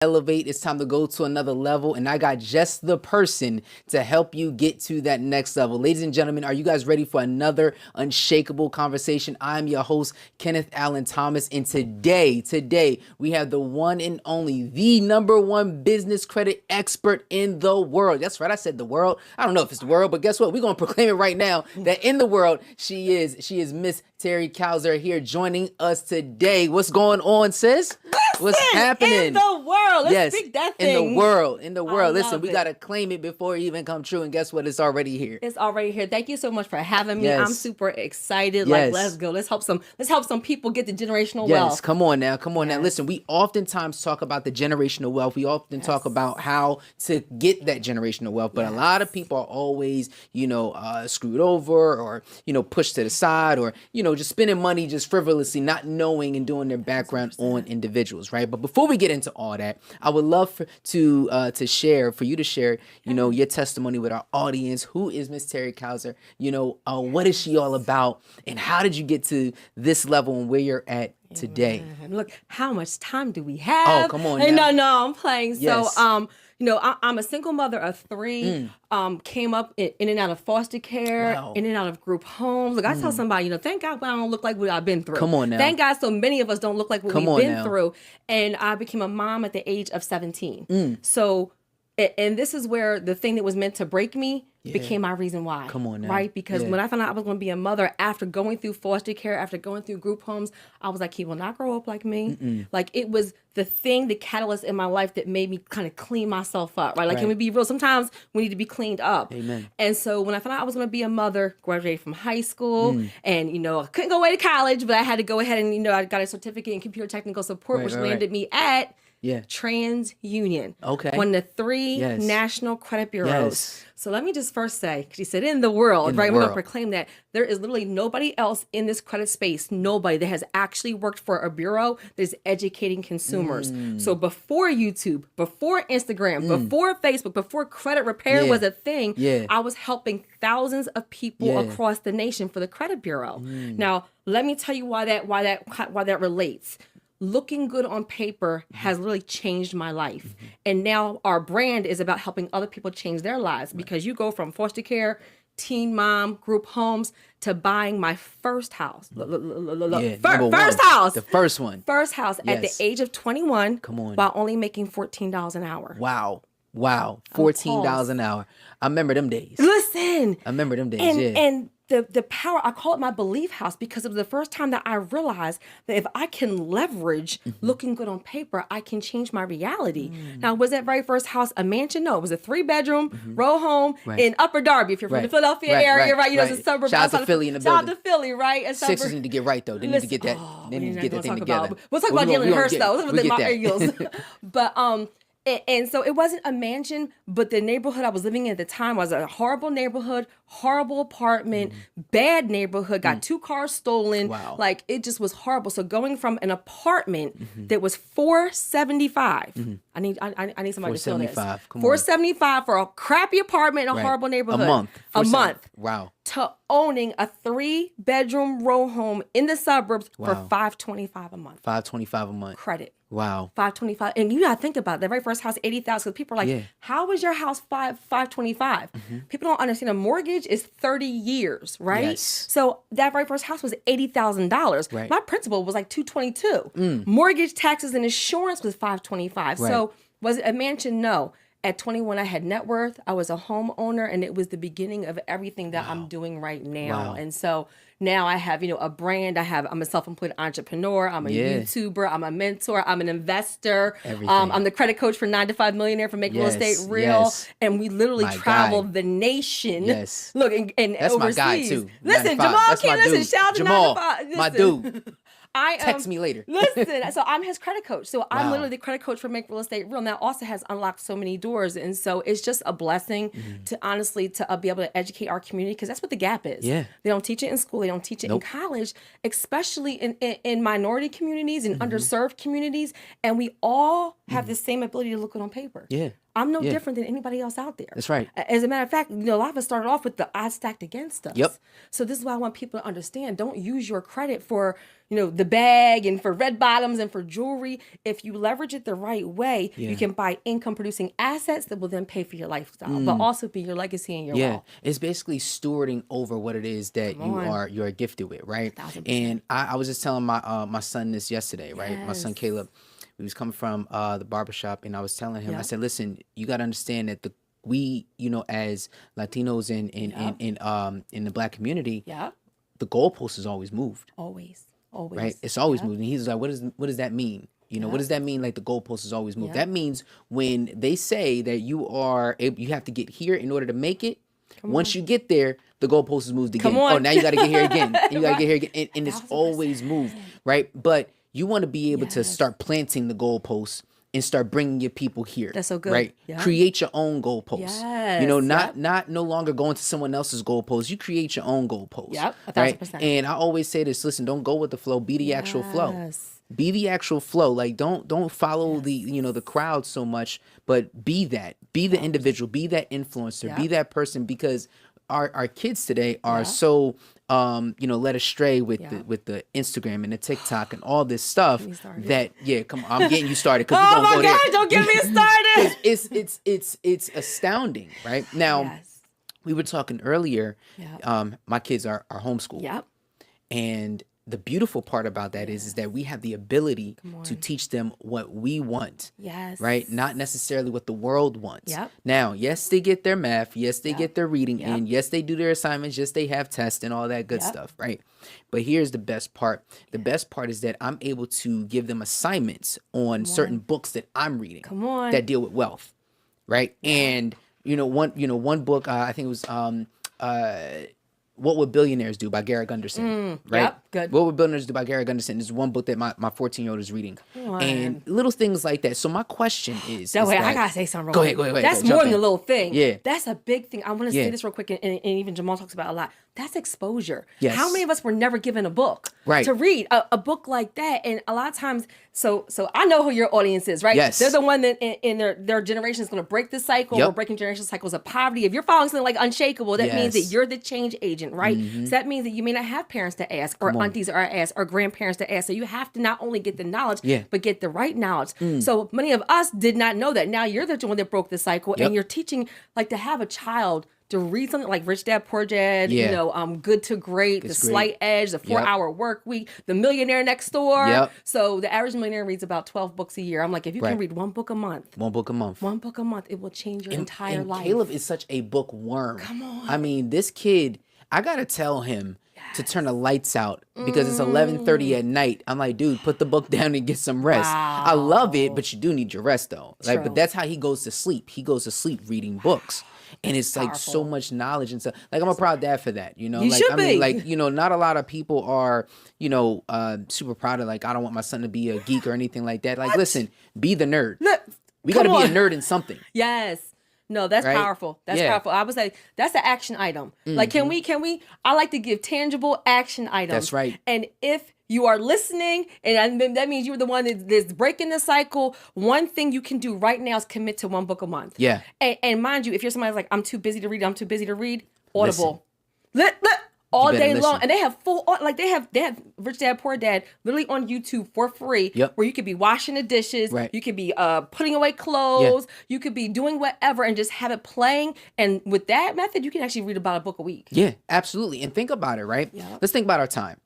elevate. It's time to go to another level. And I got just the person to help you get to that next level. Ladies and gentlemen, are you guys ready for another Unshakable conversation? I'm your host, Kennith Allen Thomas. And today, we have the one and only, the number one business credit expert in the world. That's right. I said the world. I don't know if it's the world, but guess what? We're going to proclaim it right now that in the world, she is Miss Terri Couser here joining us today. What's going on, sis? What's happening? In the world. Let's speak that thing. In the world. Listen, we got to claim it before it even come true. And guess what? It's already here. It's already here. Thank you so much for having me. Yes. I'm super excited. Yes. Like, let's go. Let's help some people get the generational Yes, wealth. come on now. Listen, we oftentimes talk about the generational wealth. We often talk about how to get that generational wealth. But a lot of people are always, screwed over or, pushed to the side or, just spending money just frivolously, not knowing and doing their background on individuals, right? But before we get into all that, I would love for you to share, your testimony with our audience. Who is Miss Terri Couser? What is she all about? And how did you get to this level and where you're at today? Look, how much time do we have? Oh, come on now. No, I'm playing. Yes. So, I'm a single mother of three. Came up in and out of foster care, Wow. in and out of group homes. Look, I tell somebody, thank God I don't look like what I've been through. Come on now. Thank God so many of us don't look like what Come we've on been now. through. And I became a mom at the age of 17. So, and this is where the thing that was meant to break me became my reason why. Come on now. Right? Because when I found out I was going to be a mother after going through foster care, after going through group homes, I was like, he will not grow up like me. Like, it was the catalyst in my life that made me kind of clean myself up, right? Like, can we be real? Sometimes we need to be cleaned up. Amen. And so when I found out I was going to be a mother, graduated from high school, and, I couldn't go away to college, but I had to go ahead and, I got a certificate in computer technical support, which landed me at TransUnion. Okay. One of the three national credit bureaus. Yes. So let me just first say, because you said in the world, right? We're going to proclaim that there is literally nobody else in this credit space, nobody that has actually worked for a bureau that is educating consumers. So before YouTube, before Instagram, before Facebook, before credit repair was a thing, I was helping thousands of people across the nation for the credit bureau. Now, let me tell you why that relates. Looking good on paper has literally changed my life. And now our brand is about helping other people change their lives because you go from foster care, teen mom, group homes, to buying my first house. First house. The first one. First house at the age of 21. Come on. While only making $14 an hour. Wow. $14 an hour. I remember them days. Listen. I remember them days, And the power, I call it my belief house because it was the first time that I realized that if I can leverage looking good on paper, I can change my reality. Now, was that very first house a mansion? No, it was a 3-bedroom row home in Upper Darby. If you're from the Philadelphia area, right? It's a suburb. Shout out to Philly in the building. Shout out to Philly, right? Sixers need to get right, though. They need to get that. They need to get that thing together. We'll talk about Jalen Hurst, though. We'll get that. Eagles. But and so it wasn't a mansion, but the neighborhood I was living in at the time was a horrible neighborhood, horrible apartment, bad neighborhood, got 2 cars stolen. Wow. Like, it just was horrible. So going from an apartment that was $475, I need somebody to fill this. $475 for a crappy apartment in a horrible neighborhood. A month. Wow. To owning a 3-bedroom row home in the suburbs for $525 a month. $525 a month. Credit. Wow. $525, and you gotta think about it. The very first house, $80,000. Because people are like, "How is your house $525?" People don't understand. A mortgage is 30 years, right? Yes. So that very first house was $80,000. Right. My principal was like $222. Mortgage, taxes, and insurance was $525. Right. So was it a mansion? No. At 21, I had net worth. I was a homeowner, and it was the beginning of everything that I'm doing right now. Wow. And so now I have, a brand. I'm a self-employed entrepreneur. I'm a YouTuber. I'm a mentor. I'm an investor. I'm the credit coach for 9 to 5 Millionaire for Make Real Estate Real. Yes. And we literally travel the nation. Yes. Look, and That's overseas. my guy, too. Listen, 95. Jamal That's my listen, dude. shout out to Jamal, 95. my dude. I Text me later. Listen, so I'm his credit coach. So I'm Wow. literally the credit coach for Make Real Estate Real. And that also has unlocked so many doors. And so it's just a blessing to honestly to be able to educate our community, because that's what the gap is. Yeah. They don't teach it in school. They don't teach it in college, especially in minority communities and underserved communities. And we all have the same ability to look it on paper. Yeah. I'm no Yeah. different than anybody else out there. That's right. As a matter of fact, a lot of us started off with the odds stacked against us. Yep. So this is why I want people to understand. Don't use your credit for, the bag and for red bottoms and for jewelry. If you leverage it the right way, you can buy income producing assets that will then pay for your lifestyle, but also be your legacy and your wealth. It's basically stewarding over what it is that you're gifted with, right? 1,000%. And I was just telling my son this yesterday, right? My son Caleb, he was coming from the barbershop, and I was telling him, I said, listen, you got to understand that we, as Latinos in the Black community, the goalpost is always moved. Always. Right? It's always moved. And he's like, what does that mean? What does that mean? Like the goalpost is always moved. That means when they say that you have to get here in order to make it. Once you get there, the goalpost is moved again. Oh, now you got to get here again. You got to get here again. And it's always moved, right? But you want to be able to start planting the goalposts and start bringing your people here. That's so good. Right? Yeah. Create your own goalposts. Yes. Not no longer going to someone else's goalposts. You create your own goalposts. Yep, 1,000%. Right? And I always say this, listen, don't go with the flow, be the actual flow. Be the actual flow. Like don't follow the crowd so much, but be that. Be the individual, be that influencer, be that person, because our kids today are so led astray with the Instagram and the TikTok and all this stuff that come on, I'm getting you started because we're gonna go there. Oh my God, don't get me started. It's astounding, right? Now we were talking earlier. My kids are homeschooled. Yep. And the beautiful part about that is that we have the ability to teach them what we want. Yes. Right? Not necessarily what the world wants. Yep. Now, yes, they get their math. Yes, they get their reading in. Yes, they do their assignments. Yes, they have tests and all that good stuff. Right? But here's the best part. The best part is that I'm able to give them assignments on certain books that I'm reading that deal with wealth. Right? And, one book, I think it was What Would Billionaires Do by Gary Gunderson, right? Yep, good. What Would Billionaires Do by Gary Gunderson is one book that my 14-year-old is reading. And little things like that. So my question is... I gotta say something real Go quick. ahead. That's more than a little thing. Yeah. That's a big thing. I want to say this real quick, and even Jamal talks about it a lot. That's exposure. Yes. How many of us were never given a book to read? A book like that. And a lot of times, so I know who your audience is, right? Yes. They're the one that in their generation is going to break the cycle. We're breaking generational cycles of poverty. If you're following something like Unshakeable, that means that you're the change agent, right? So that means that you may not have parents to ask, or aunties to ask, or grandparents to ask. So you have to not only get the knowledge, but get the right knowledge. So many of us did not know that. Now you're the one that broke the cycle, and you're teaching, like, to have a child to read something like Rich Dad Poor Dad, Good to Great, The Slight Edge, The 4-Hour Work Week, The Millionaire Next Door. So the average millionaire reads about 12 books a year. I'm like, if you can read one book a month, it will change your entire life. Caleb is such a bookworm. Come on. I mean, this kid, I gotta tell him to turn the lights out because it's 11:30 at night. I'm like, dude, put the book down and get some rest. Wow. I love it, but you do need your rest though. Like, but that's how he goes to sleep. He goes to sleep reading books. And it's like so much knowledge and stuff. Like, I'm a proud dad for that, You like, should I be. mean, like, not a lot of people are, super proud of, like, I don't want my son to be a geek or anything like that. Like, listen, be the nerd. We got to be a nerd in something. Yes. No, that's powerful. That's powerful. I was like, that's an action item. Like, can we, I like to give tangible action items. That's right. And if you are listening, and that means you're the one that's breaking the cycle, one thing you can do right now is commit to one book a month. Yeah. And mind you, if you're somebody like, I'm too busy to read, Audible. All day long. And they have they have Rich Dad Poor Dad literally on YouTube for free, where you could be washing the dishes, you could be putting away clothes, you could be doing whatever and just have it playing. And with that method, you can actually read about a book a week. Yeah, absolutely. And think about it, right? Let's think about our time.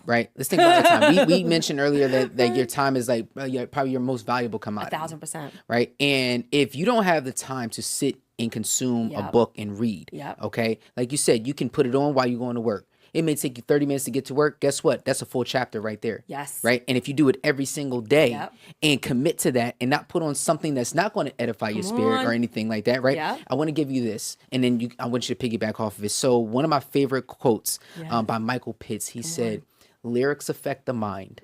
Right? Let's think about our time. We mentioned earlier that your time is like probably your most valuable commodity. 1,000%. Right? And if you don't have the time to sit and consume a book and read, okay? Like you said, you can put it on while you're going to work. It may take you 30 minutes to get to work. Guess what? That's a full chapter right there. Yes. Right? And if you do it every single day and commit to that and not put on something that's not going to edify your spirit or anything like that, right? I want to give you this, and then I want you to piggyback off of it. So one of my favorite quotes by Michael Pitts, he said, lyrics affect the mind,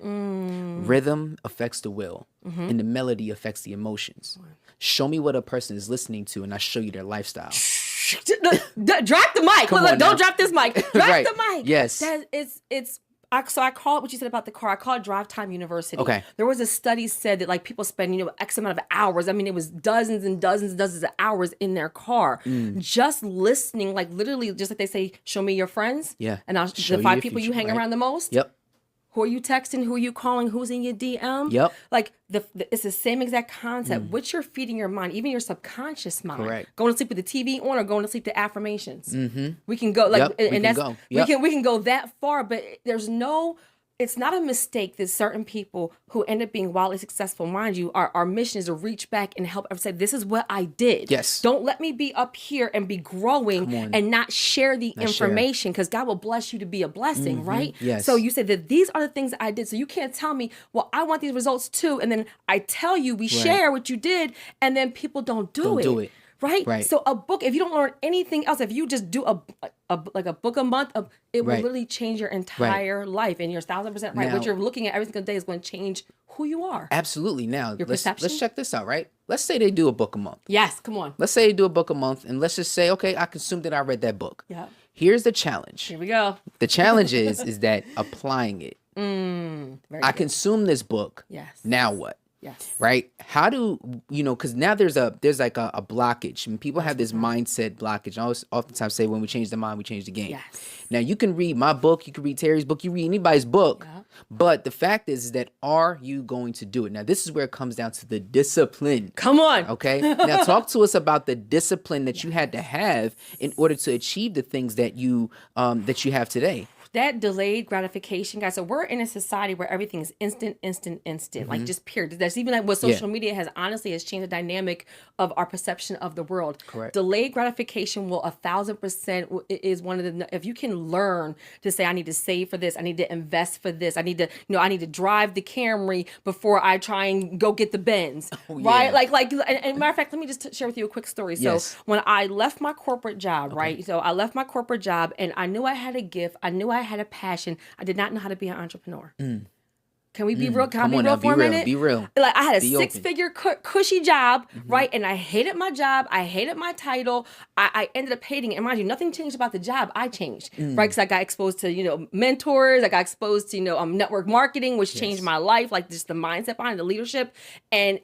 rhythm affects the will, and the melody affects the emotions. Show me what a person is listening to, and I show you their lifestyle. Drop the mic. Look, don't drop this mic. Drop the mic. Yes. It's So I call it what you said about the car. I call it Drive Time University. Okay. There was a study said that like people spend, X amount of hours. I mean, it was dozens and dozens and dozens of hours in their car. Just listening, like literally, just like they say, show me your friends. Yeah. And I'll Show the you 5 your people you future, hang right? around the most. Yep. Who are you texting? Who are you calling? Who's in your DM? Yep. Like it's the same exact concept. What you're feeding your mind, even your subconscious mind. Correct. Going to sleep with the TV on or going to sleep to affirmations. We can go like, Yep, and that's go. Yep. we can go that far. But it's not a mistake that certain people who end up being wildly successful, mind you, our mission is to reach back and help everyone say, this is what I did. Yes. Don't let me be up here and be growing and not share the information, because God will bless you to be a blessing, right? Yes. So you say that these are the things I did. So you can't tell me, well, I want these results too. And then I tell you, we share what you did, and then people don't do it. Right? So a book, if you don't learn anything else, if you just do a book a month, it will literally change your entire life. And you're 1,000% right. Now, what you're looking at every single day is going to change who you are. Absolutely. Now, Your let's perception? check this out, right? Let's say they do a book a month. Yes, come on. Let's say they do a book a month, and let's just say, okay, I consumed it, I read that book. Yeah. Here's the challenge. Here we go. The challenge is that applying it. Very I good. consumed this book. Yes. Now what? Yes. Right? How do because now there's like a blockage, and people have this mindset blockage. I oftentimes say when we change the mind, we change the game. Yes. Now you can read my book, you can read Terry's book, you read anybody's book, but the fact is that are you going to do it? Now this is where it comes down to the discipline. Come on. Okay. Now talk to us about the discipline that you had to have in order to achieve the things that you have today. That delayed gratification, guys. So we're in a society where everything is instant, like just period. That's even like what social media has changed the dynamic of our perception of the world. Correct. Delayed gratification will 1,000% is one of the, if you can learn to say, I need to save for this, I need to invest for this, I need to, I need to drive the Camry before I try and go get the Benz, right? And matter of fact, let me just share with you a quick story. So when I left my corporate job, right? So I left my corporate job and I knew I had a gift. I knew I had a passion. I did not know how to be an entrepreneur. Can we be real? Can I be real for a minute? Be real. Like I had a six-figure cushy job, right? And I hated my job. I hated my title. I ended up hating it. And mind you, nothing changed about the job. I changed, right? Because I got exposed to, mentors. I got exposed to, network marketing, which changed my life, like just the mindset behind the leadership. And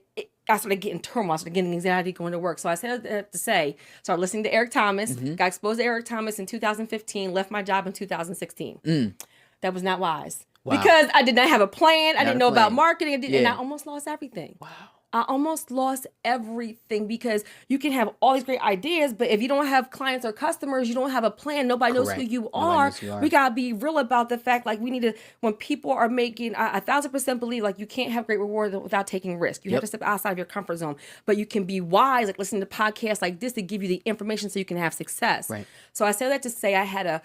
I started getting turmoil, I started getting anxiety going to work. So I said that to say, started listening to Eric Thomas, got exposed to Eric Thomas in 2015, left my job in 2016. That was not wise. Wow. Because I did not have a plan. I didn't know about marketing. And I almost lost everything. Wow. I almost lost everything because you can have all these great ideas, but if you don't have clients or customers, you don't have a plan, nobody knows who you are. We got to be real about the fact, like we need to, when people are making, 1,000% believe like you can't have great reward without taking risk. You have to step outside of your comfort zone, but you can be wise, like listening to podcasts like this to give you the information so you can have success. Right. So I say that to say I had a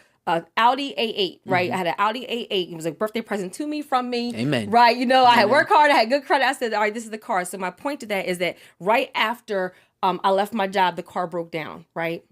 Audi A8, right? I had an Audi A8. It was a birthday present to me from me. Amen. Right? I had worked hard. I had good credit. I said, all right, this is the car. So my point to that is that right after I left my job, the car broke down, right?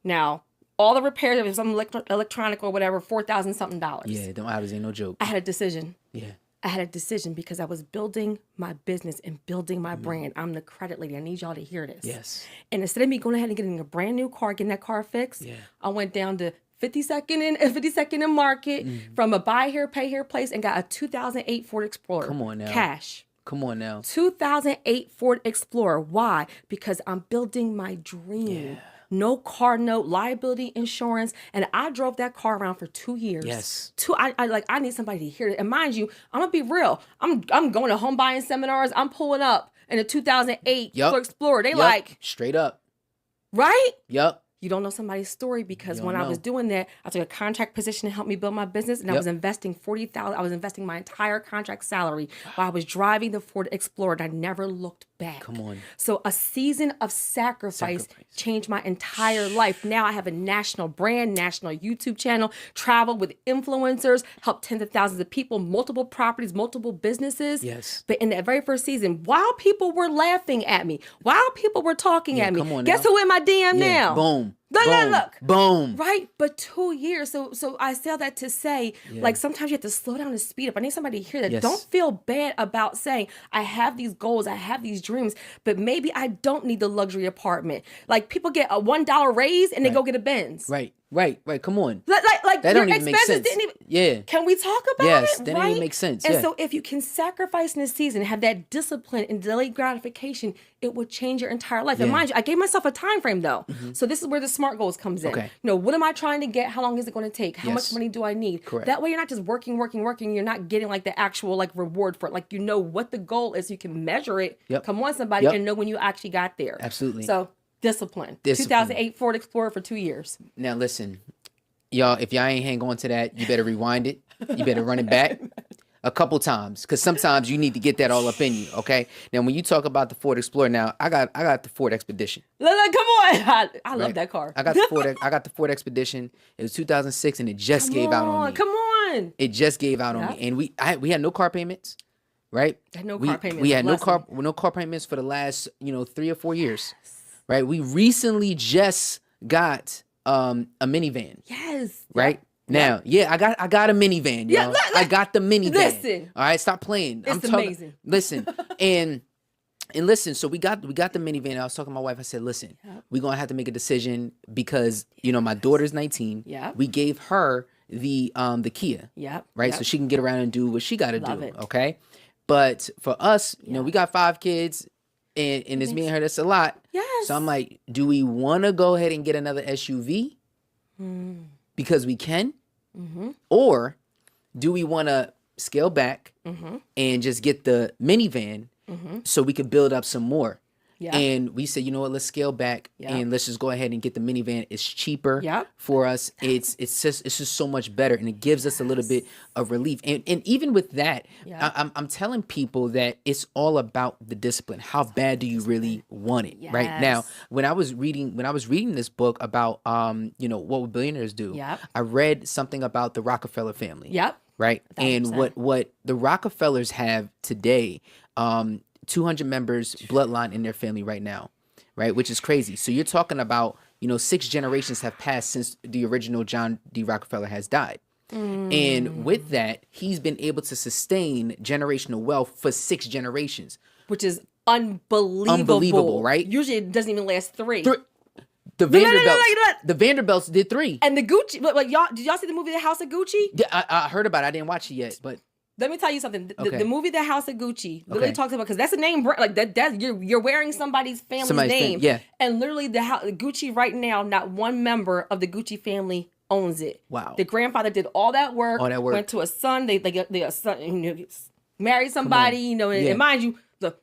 Now, all the repairs, it was some electronic or whatever, $4,000 something. Yeah, them Audis ain't no joke. I had a decision. Yeah. I had a decision because I was building my business and building my brand. I'm the credit lady. I need y'all to hear this. Yes. And instead of me going ahead and getting a brand new car, getting that car fixed, I went down to 52nd and Market from a buy here, pay here place and got a 2008 Ford Explorer. Come on now. Cash. Come on now. 2008 Ford Explorer. Why? Because I'm building my dream. Yeah. No car note, liability insurance. And I drove that car around for 2 years. Yes. I need somebody to hear it. And mind you, I'm going to be real. I'm going to home buying seminars. I'm pulling up in a 2008 Ford Explorer. They like. Straight up. Right? Yep. You don't know somebody's story because when I was doing that, I took a contract position to help me build my business, and I was investing $40,000. I was investing my entire contract salary while I was driving the Ford Explorer, and I never looked back. Come on. So a season of sacrifice changed my entire life. Now I have a national brand, national YouTube channel, travel with influencers, help tens of thousands of people, multiple properties, multiple businesses. Yes. But in that very first season, while people were laughing at me, while people were talking at me, guess who in my DM now? Boom. Look. Boom. Right? But 2 years. So I say all that to say, like, sometimes you have to slow down and speed up. I need somebody to hear that. Yes. Don't feel bad about saying, I have these goals, I have these dreams, but maybe I don't need the luxury apartment. Like, people get a $1 raise and they go get a Benz. Right. Come on. Like that your don't even make expenses sense. didn't even. Yeah. Can we talk about Yes, it? that Right? didn't even make sense. And Yeah. so if you can sacrifice in this season, have that discipline and delayed gratification, it will change your entire life. And mind you, I gave myself a time frame though. So this is where the SMART goals comes in. Okay. You know, what am I trying to get? How long is it going to take? How much money do I need? Correct. That way you're not just working. You're not getting like the actual like reward for it. Like, you know what the goal is. You can measure it. Come on, somebody, and know when you actually got there. Absolutely. So discipline. 2008 Ford Explorer for 2 years. Now listen, y'all, if y'all ain't hang on to that, you better rewind it. You better run it back a couple times, because sometimes you need to get that all up in you. Okay. Now, when you talk about the Ford Explorer, now I got the Ford Expedition. Come on, I love that car. I got the Ford Expedition. It was 2006, and it just gave out on me. Come on. It just gave out on me, and we had no car payments, right? Car payments. We had no car payments for the last 3 or 4 years, right? We recently just got a minivan. Yes. Right. Now, I got a minivan, yo. I got the minivan. Listen. All right, stop playing. It's amazing. Listen, and listen. So we got the minivan. I was talking to my wife. I said, listen, we're gonna have to make a decision because my daughter's 19. Yeah. We gave her the Kia. Yeah. Right. So she can get around and do what she got to do. It. Okay. But for us, we got 5 kids. And it's me and her. That's a lot. Yes. So I'm like, do we want to go ahead and get another SUV? Because we can, or do we want to scale back and just get the minivan so we could build up some more? And we said, you know what, let's scale back and let's just go ahead and get the minivan. It's cheaper for us. It's just so much better, and it gives us a little bit of relief. And even with that, I'm telling people that it's all about the discipline. How bad do you really want it? Right now, when I was reading this book about what would billionaires do, I read something about the Rockefeller family. Right. 100%. And what the Rockefellers have today, 200 members bloodline in their family right now, right? Which is crazy. So you're talking about, 6 generations have passed since the original John D. Rockefeller has died. And with that, he's been able to sustain generational wealth for 6 generations. Which is unbelievable. Unbelievable, right? Usually it doesn't even last 3. The Vanderbilts, the Vanderbilts did 3. And the Gucci, like y'all, did y'all see the movie The House of Gucci? Yeah, I heard about it. I didn't watch it yet, but let me tell you something. The movie The House of Gucci literally talks about, because that's a name, like that you're wearing somebody's family's name. And literally Gucci right now, not one member of the Gucci family owns it. Wow. The grandfather did all that work. Went to a son. They a son, married somebody, and mind you, the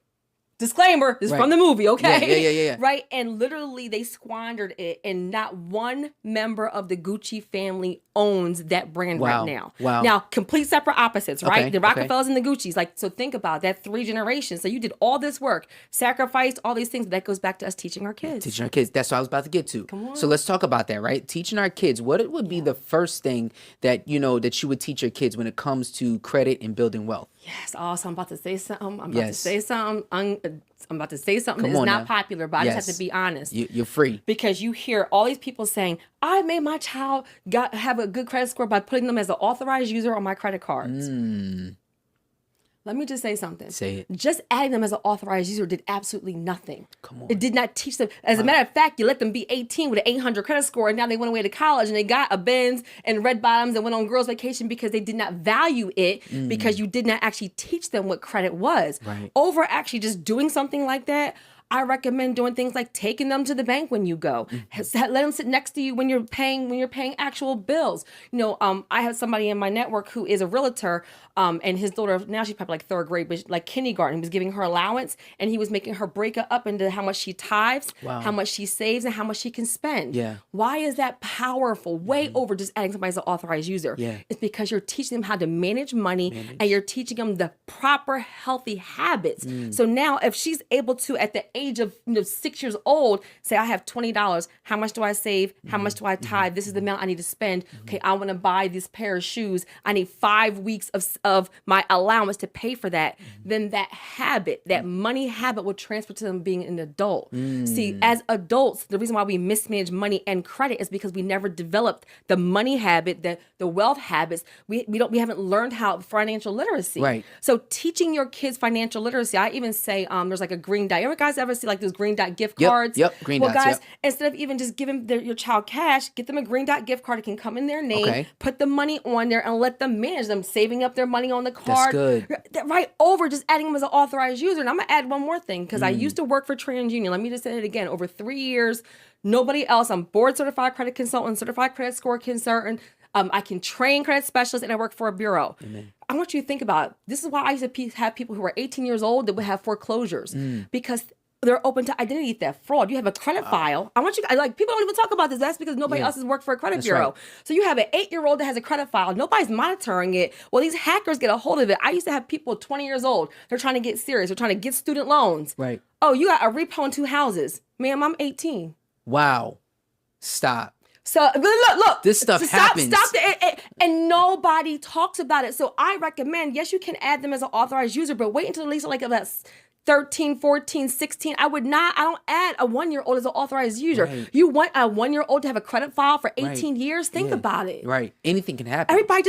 disclaimer is from the movie, okay? Yeah. Right? And literally they squandered it, and not one member of the Gucci family owns that brand right now. Wow. Now, complete separate opposites, right? Okay, The Rockefellers and the Gucci's. Like, so think about that 3 generations. So you did all this work, sacrificed all these things. That goes back to us teaching our kids. Teaching our kids. That's what I was about to get to. Come on. So let's talk about that, right? Teaching our kids. What it would be the first thing that, that you would teach your kids when it comes to credit and building wealth? Yes. Oh, so I'm about to say something. I'm about to say something that's not popular, but I just have to be honest. You're free. Because you hear all these people saying, I made my child have a good credit score by putting them as an authorized user on my credit cards. Let me just say something. Say it. Just adding them as an authorized user did absolutely nothing. Come on. It did not teach them. As a matter of fact, you let them be 18 with an 800 credit score, and now they went away to college and they got a Benz and red bottoms and went on girls' vacation because they did not value it, because you did not actually teach them what credit was. Right. Over actually just doing something like that, I recommend doing things like taking them to the bank when you go. Let them sit next to you when you're paying actual bills. I have somebody in my network who is a realtor, and his daughter, now she's probably like 3rd grade, but like kindergarten, he was giving her allowance, and he was making her break it up into how much she tithes, how much she saves, and how much she can spend. Yeah. Why is that powerful? Way over just adding somebody as an authorized user. Yeah. It's because you're teaching them how to manage money, and you're teaching them the proper healthy habits. So now if she's able to, at the age age of 6 years old, say I have $20. How much do I save? How much do I tithe? This is the amount I need to spend. Okay, I want to buy this pair of shoes. I need 5 weeks of my allowance to pay for that. Then that habit, that money habit, will transfer to them being an adult. See, as adults, the reason why we mismanage money and credit is because we never developed the money habit, the wealth habits. We haven't learned how financial literacy. Right. So teaching your kids financial literacy, I even say there's like a green dot. You guys ever see like those green dot gift cards? Yep. Green dots. Well, guys, instead of even just giving your child cash, get them a green dot gift card. It can come in their name. Put the money on there and let them manage them, saving up their money on the card. That's good. Right over, just adding them as an authorized user. And I'm gonna add one more thing because I used to work for TransUnion. Let me just say it again. Over 3 years, nobody else. I'm board certified credit consultant, certified credit score consultant. I can train credit specialists, and I work for a bureau. Amen. I want you to think about it. This is why I used to have people who were 18 years old that would have foreclosures because they're open to identity theft, fraud. You have a credit file. I want you, like, people don't even talk about this. That's because nobody else has worked for a credit bureau. Right. So you have an 8-year-old that has a credit file. Nobody's monitoring it. Well, these hackers get a hold of it. I used to have people 20 years old. They're trying to get serious. They're trying to get student loans. Right. Oh, you got a repo and 2 houses. Ma'am, I'm 18. Wow. Stop. So look, this stuff happens. Stop it, and nobody talks about it. So I recommend, yes, you can add them as an authorized user, but wait until at least like about 13, 14, 16. I don't add a 1-year-old as an authorized user. Right. You want a 1-year-old to have a credit file for 18 years? Think about it. Right. Anything can happen. Everybody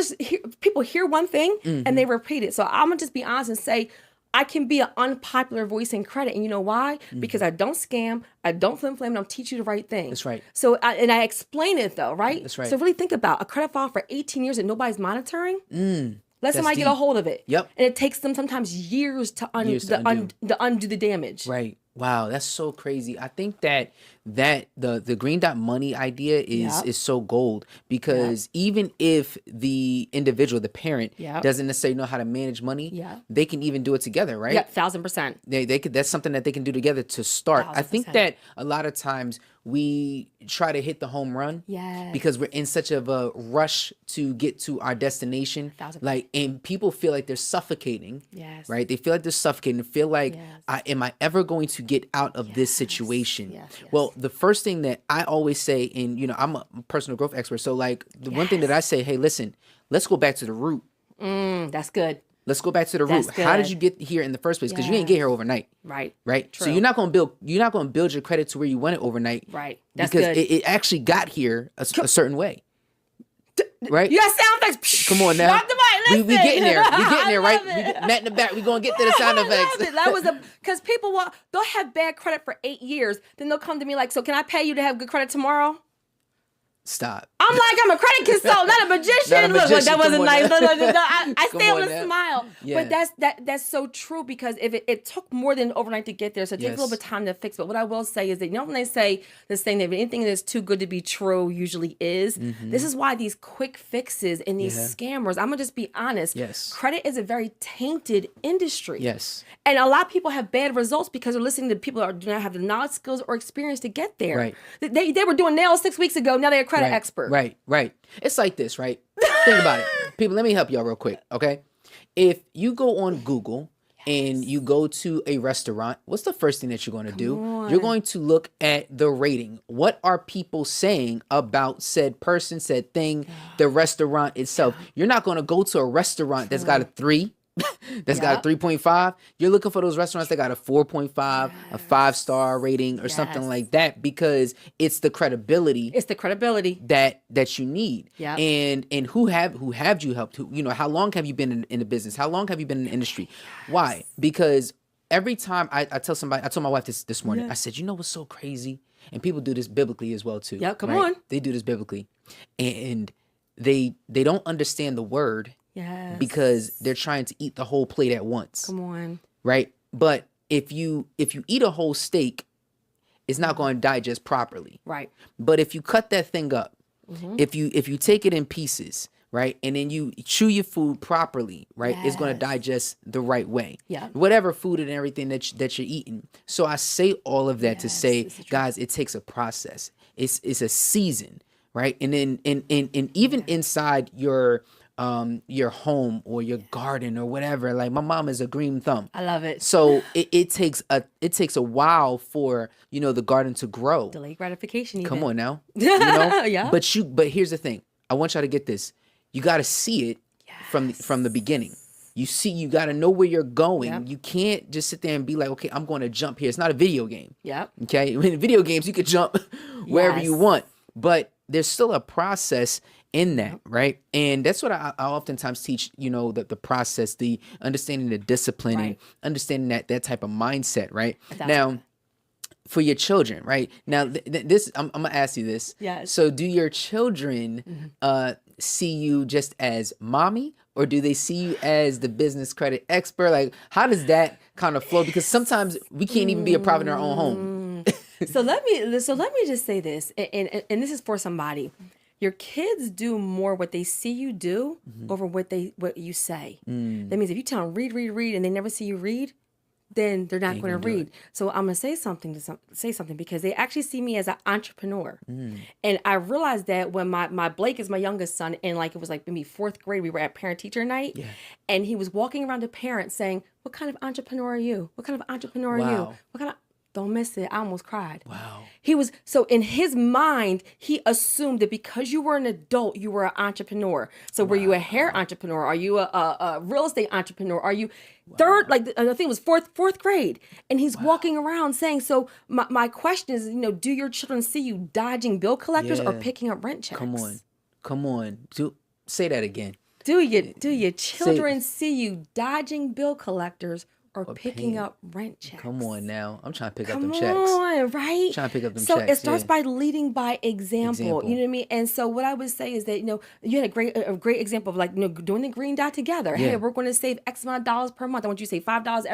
people hear one thing and they repeat it. So I'm going to just be honest and say, I can be an unpopular voice in credit. And you know why? Because I don't scam, I don't flim-flam, and I'll teach you the right thing. That's right. So, I explain it though, right? That's right. So really think about a credit file for 18 years that nobody's monitoring. Let somebody get a hold of it. Yep. And it takes them sometimes years to undo the damage. Right. Wow, that's so crazy. I think that the green dot money idea is so gold because even if the individual, the parent, doesn't necessarily know how to manage money, they can even do it together, right? Yeah, 1,000%. They could. That's something that they can do together to start. 1,000%. I think that a lot of times we try to hit the home run because we're in such of a rush to get to our destination. 1,000%. Like, and people feel like they're suffocating. Yes. Right? They feel like they're suffocating. Feel like, am I ever going to get out of this situation? Yes. Well, the first thing that I always say, and I'm a personal growth expert, so like the one thing that I say, hey, listen, let's go back to the root. That's good. Let's go back to the root. How did you get here in the first place? Because you didn't get here overnight. Right. True. So you're not going to build your credit to where you want it overnight. Right. That's because good. It actually got here a certain way. Right? You got sound effects. Come on now. We getting there. We getting there, right? Matt in the back. We gonna get to the sound effects. That was because people they'll have bad credit for 8 years. Then they'll come to me like, so can I pay you to have good credit tomorrow? Stop. I'm like, I'm a credit consultant, not a magician. Look, that wasn't nice. I stay able to smile. Yeah. But that's so true because if it took more than overnight to get there, so it takes a little bit of time to fix. But what I will say is that when they say this thing that anything that's too good to be true usually is, this is why these quick fixes and these scammers, I'm gonna just be honest. Yes. Credit is a very tainted industry. Yes. And a lot of people have bad results because they're listening to people that do not have the knowledge, skills, or experience to get there. Right. They were doing nails 6 weeks ago. Now they're a credit expert. Right. It's like this, right? Think about it. People, let me help y'all real quick, okay? If you go on Google and you go to a restaurant, what's the first thing that you're going to do? You're going to look at the rating. What are people saying about said person, said thing, the restaurant itself? You're not going to go to a restaurant that's got a 3. That's got a 3.5. You're looking for those restaurants that got a 4.5, a 5-star rating or something like that because it's the credibility. It's the credibility that you need. Yeah. And who have you helped? How long have you been in the business? How long have you been in the industry? Why? Because every time I tell somebody, I told my wife this morning, I said, what's so crazy? And people do this biblically as well too. Yeah, come on. They do this biblically. And they don't understand the word. Yes. Because they're trying to eat the whole plate at once. Come on. Right? But if you eat a whole steak, it's not going to digest properly. Right. But if you cut that thing up, if you take it in pieces, right, and then you chew your food properly, right, it's going to digest the right way. Yeah. Whatever food and everything that you're eating. So I say all of that to say, guys, it takes a process. It's a season, right? And then and even inside your your home or your garden or whatever. Like my mom is a green thumb. I love it. So it takes a while for, the garden to grow. Delayed gratification even. Come on now. Yeah. But here's the thing. I want y'all to get this. You got to see it from the beginning. You got to know where you're going. Yep. You can't just sit there and be like, okay, I'm going to jump here. It's not a video game. Yep. Okay. In video games, you could jump wherever you want, but there's still a process in that, right? And that's what I oftentimes teach, the process, the understanding the discipline, and understanding that type of mindset, right? Now, for your children, right? Now, this I'm gonna ask you this. Yes. So, do your children see you just as mommy, or do they see you as the business credit expert? Like, how does that kind of flow? Because sometimes we can't even be a prophet in our own home. So let me just say this, and this is for somebody. Your kids do more what they see you do over what you say. That means if you tell them read, and they never see you read, then they're not going to read. So I'm going to say something because they actually see me as an entrepreneur. And I realized that when my Blake is my youngest son, and it was maybe 4th grade, we were at parent teacher night, and he was walking around to parents saying, "What kind of entrepreneur are you? What kind of entrepreneur are you? What kind of..." Don't miss it. I almost cried. Wow. So in his mind, he assumed that because you were an adult, you were an entrepreneur. So were you a hair entrepreneur? Are you a real estate entrepreneur? Are you third? The thing was fourth grade. And he's walking around saying, so my question is, do your children see you dodging bill collectors or picking up rent checks? Come on. Say that again. Do your children see you dodging bill collectors or picking up rent checks? Come on now. I'm trying to pick up them checks. Come on, right? Trying to pick up them so checks. So it starts by leading by example. You know what I mean? And so what I would say is that, you had a great example of doing the green dot together. Yeah. Hey, we're going to save X amount of dollars per month. I want you to save $5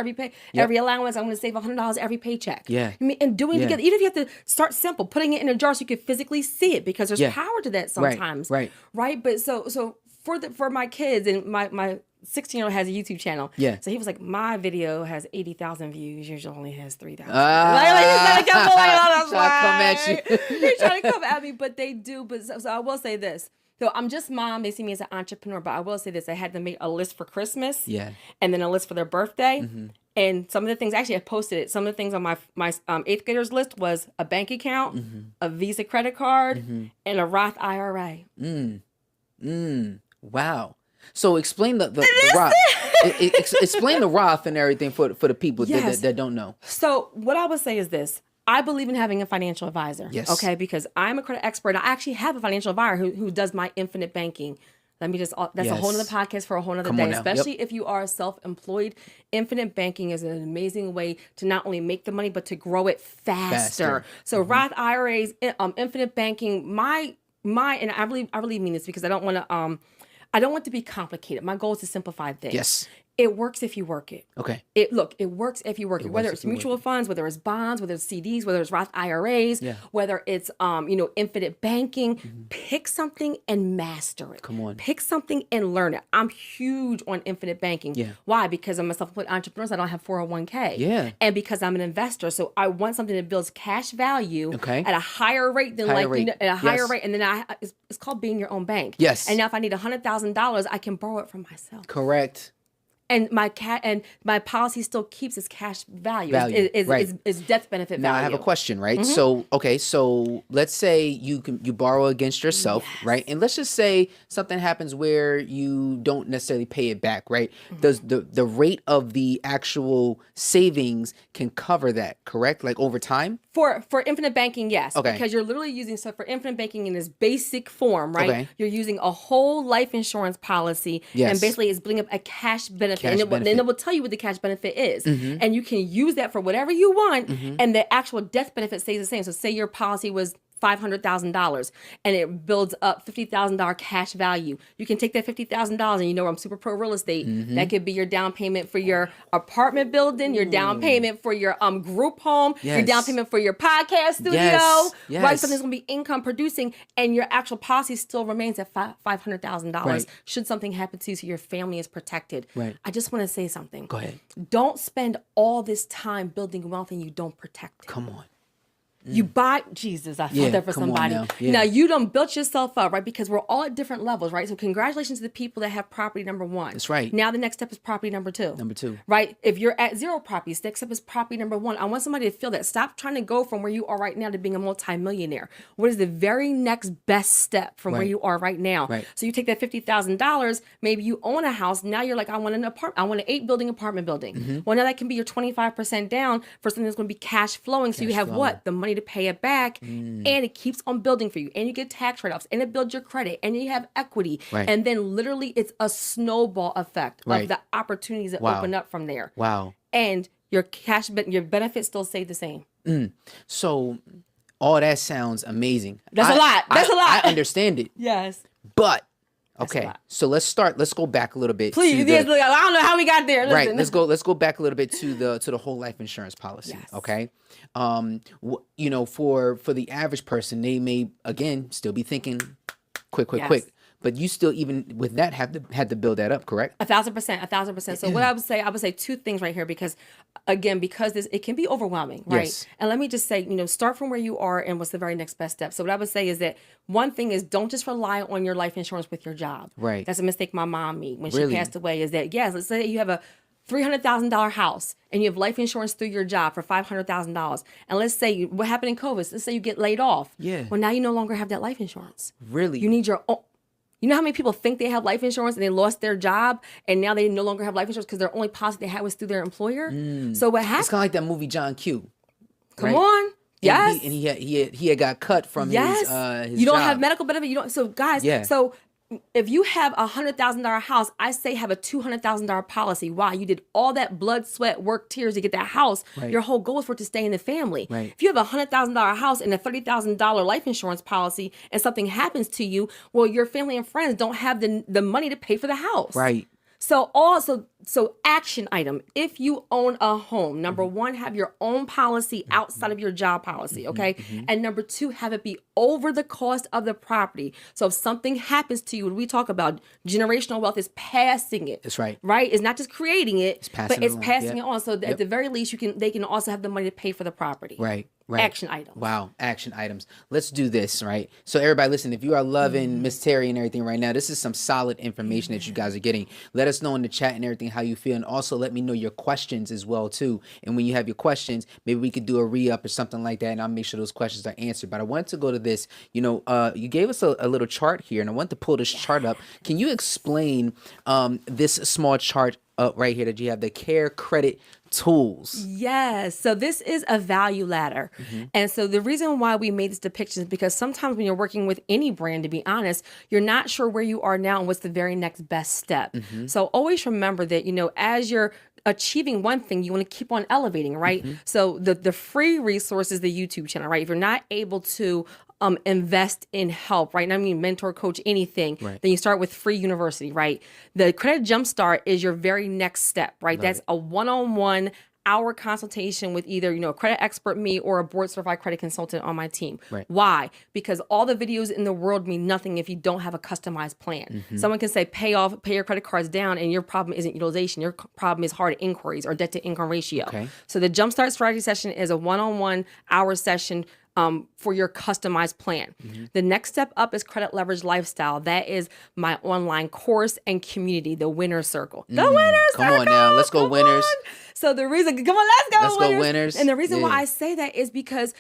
every allowance. I'm going to save $100 every paycheck. Yeah. And doing it together. Even if you have to start simple, putting it in a jar so you can physically see it, because there's power to that sometimes. Right. But so for my kids, and my 16-year-old has a YouTube channel. Yeah. So he was like, my video has 80,000 views. Yours only has 3,000. He's trying to come at you. He's trying to come at me, but they do. But so I will say this. So I'm just mom. They see me as an entrepreneur, but I will say this. I had to make a list for Christmas. Yeah. And then a list for their birthday. And some of the things, actually I posted it. Some of the things on my 8th graders list was a bank account, a Visa credit card, and a Roth IRA. Wow. So explain the Roth. Explain the Roth and everything for the people that don't know. So what I would say is this. I believe in having a financial advisor. Yes. Okay, because I'm a credit expert. I actually have a financial advisor who does my infinite banking. That's a whole nother podcast for a whole nother day, especially if you are self-employed. Infinite banking is an amazing way to not only make the money, but to grow it faster. So Roth IRAs, infinite banking, and I really mean this because I don't want to be complicated. My goal is to simplify things. Yes. It works if you work it. Okay. It works if you work it. Whether it's mutual funds, whether it's bonds, whether it's CDs, whether it's Roth IRAs, whether it's infinite banking. Pick something and master it. Come on. Pick something and learn it. I'm huge on infinite banking. Yeah. Why? Because I'm a self-employed entrepreneur, so I don't have 401k. Yeah. And because I'm an investor, so I want something that builds cash value at a higher rate than higher rate, and then it's called being your own bank. Yes. And now if I need $100,000, I can borrow it from myself. Correct. And my policy still keeps its cash value. Its death benefit value. Now I have a question, right? So let's say you borrow against yourself, right? And let's just say something happens where you don't necessarily pay it back, right? Does the rate of the actual savings can cover that, correct? Like over time? For infinite banking, yes. Okay. Because you're literally using, so for infinite banking in its basic form, right? Okay. You're using a whole life insurance policy. Yes. And basically it's bringing up a cash benefit. And it will tell you what the cash benefit is. And you can use that for whatever you want. And the actual death benefit stays the same. So say your policy was $500,000 and it builds up $50,000 cash value. You can take that $50,000 and I'm super pro real estate. That could be your down payment for your apartment building, your down payment for your group home, your down payment for your podcast studio, right? Something's gonna be income producing, and your actual policy still remains at $500,000. Should something happen to you, so your family is protected. Right. I just want to say something. Go ahead. Don't spend all this time building wealth and you don't protect it. Come on. You buy, Jesus, I felt that for come on somebody. now. Yeah. Now, you done built yourself up, right? Because we're all at different levels, right? So congratulations to the people that have property number one. That's right. Now the next step is property number two. Number two. Right? If you're at 0 properties, next step is property number one. I want somebody to feel that. Stop trying to go from where you are right now to being a multimillionaire. What is the very next best step from where you are right now? Right. So you take that $50,000, maybe you own a house. Now you're like, I want an apartment. I want an 8-building apartment building. Well, now that can be your 25% down for something that's going to be cash flowing. So you have what? The money to pay it back, and it keeps on building for you, and you get tax write-offs, and it builds your credit, and you have equity, and then literally it's a snowball effect of the opportunities that open up from there. Wow. And your your benefits still stay the same. So all that sounds amazing. That's a lot. That's a lot. I understand it. Yes. But okay, so let's go back a little bit. Please, I don't know how we got there. Listen. Right. Let's go back a little bit to the whole life insurance policy. Yes. Okay. You know, for the average person, they may again still be thinking quick. But you still, even with that, had to build that up, correct? 1,000%. So what I would say 2 things right here, because again, because it can be overwhelming, right? Yes. And let me just say, start from where you are and what's the very next best step. So what I would say is that one thing is, don't just rely on your life insurance with your job. Right. That's a mistake my mom made when she passed away, is that, yes, let's say you have a $300,000 house and you have life insurance through your job for $500,000. And let's say what happened in COVID, let's say you get laid off. Yeah. Well, now you no longer have that life insurance. Really? You need your own. You know how many people think they have life insurance and they lost their job and now they no longer have life insurance because their only policy they had was through their employer? So what happened? It's kind of like that movie John Q. Come on. Yes. And he had got cut from his you don't job. have medical benefit. You don't. So guys, so if you have a $100,000 house, I say have a $200,000 policy. Why? You did all that blood, sweat, work, tears to get that house. Right. Your whole goal is for it to stay in the family. Right. If you have a $100,000 house and a $30,000 life insurance policy and something happens to you, well, your family and friends don't have the money to pay for the house. Right. So action item, if you own a home, number one, have your own policy outside of your job policy, okay? And number two, have it be over the cost of the property. So if something happens to you, when we talk about generational wealth, is passing it. That's right. Right? It's not just creating it, but it's passing it on. So at the very least, they can also have the money to pay for the property. Right. Right. Action items. Wow. Action items. Let's do this, right? So everybody listen, if you are loving Miss Terri and everything right now, this is some solid information that you guys are getting. Let us know in the chat and everything how you feel. And also let me know your questions as well too. And when you have your questions, maybe we could do a re-up or something like that. And I'll make sure those questions are answered. But I wanted to go to this, you gave us a little chart here and I want to pull this chart up. Can you explain this small chart up right here that you have, the care credit tools? Yes. So this is a value ladder. And so the reason why we made this depiction is because sometimes when you're working with any brand, to be honest, you're not sure where you are now and what's the very next best step. So always remember that, as you're achieving one thing, you want to keep on elevating, right? So the free resource is the YouTube channel, right? If you're not able to invest in help, right? And I mean, mentor, coach, anything. Right. Then you start with free university, right? The Credit Jumpstart is your very next step, right? That's a one-on-one hour consultation with either, a credit expert, me, or a board certified credit consultant on my team. Right. Why? Because all the videos in the world mean nothing if you don't have a customized plan. Someone can say, pay your credit cards down, and your problem isn't utilization. Your problem is hard inquiries or debt to income ratio. Okay. So the Jumpstart strategy session is a one-on-one hour session for your customized plan. The next step up is Credit Leverage Lifestyle. That is my online course and community, the Winner Circle. The Winner Circle! Come on now, let's go Winners. So the reason, let's go winners. And the reason why I say that is because,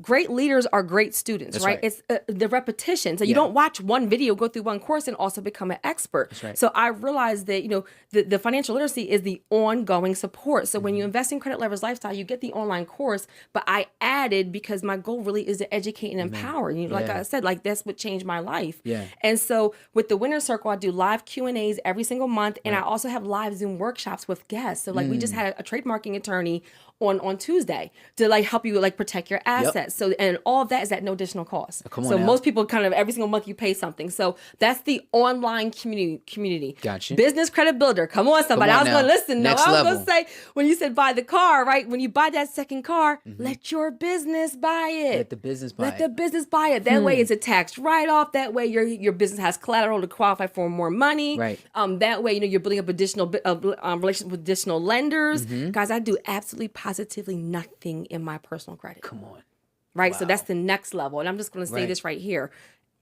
great leaders are great students, right? It's the repetition. So you don't watch one video, go through one course, and also become an expert. So I realized that, the financial literacy is the ongoing support. So when you invest in Credit Leverage Lifestyle, you get the online course, but I added, because my goal really is to educate and empower. Like I said, that's what changed my life. And so with the Winner Circle, I do live Q&As every single month, and I also have live Zoom workshops with guests. So we just had a trademarking attorney on Tuesday to help you protect your assets. So, and all of that is at no additional cost. So most people kind of every single month you pay something. So that's the online community. Gotcha. Business Credit Builder. Come on, somebody. I was going to listen. No, I was going to say, when you said buy the car, right? When you buy that second car, let your business buy it. Let the business buy it. Let the business buy it. That way it's a tax write-off. That way your business has collateral to qualify for more money. Right. That way, you're building up additional relationships with additional lenders. Guys, I do absolutely positively nothing in my personal credit. Come on. right? Wow. So that's the next level. And I'm just going to say Right. this right here.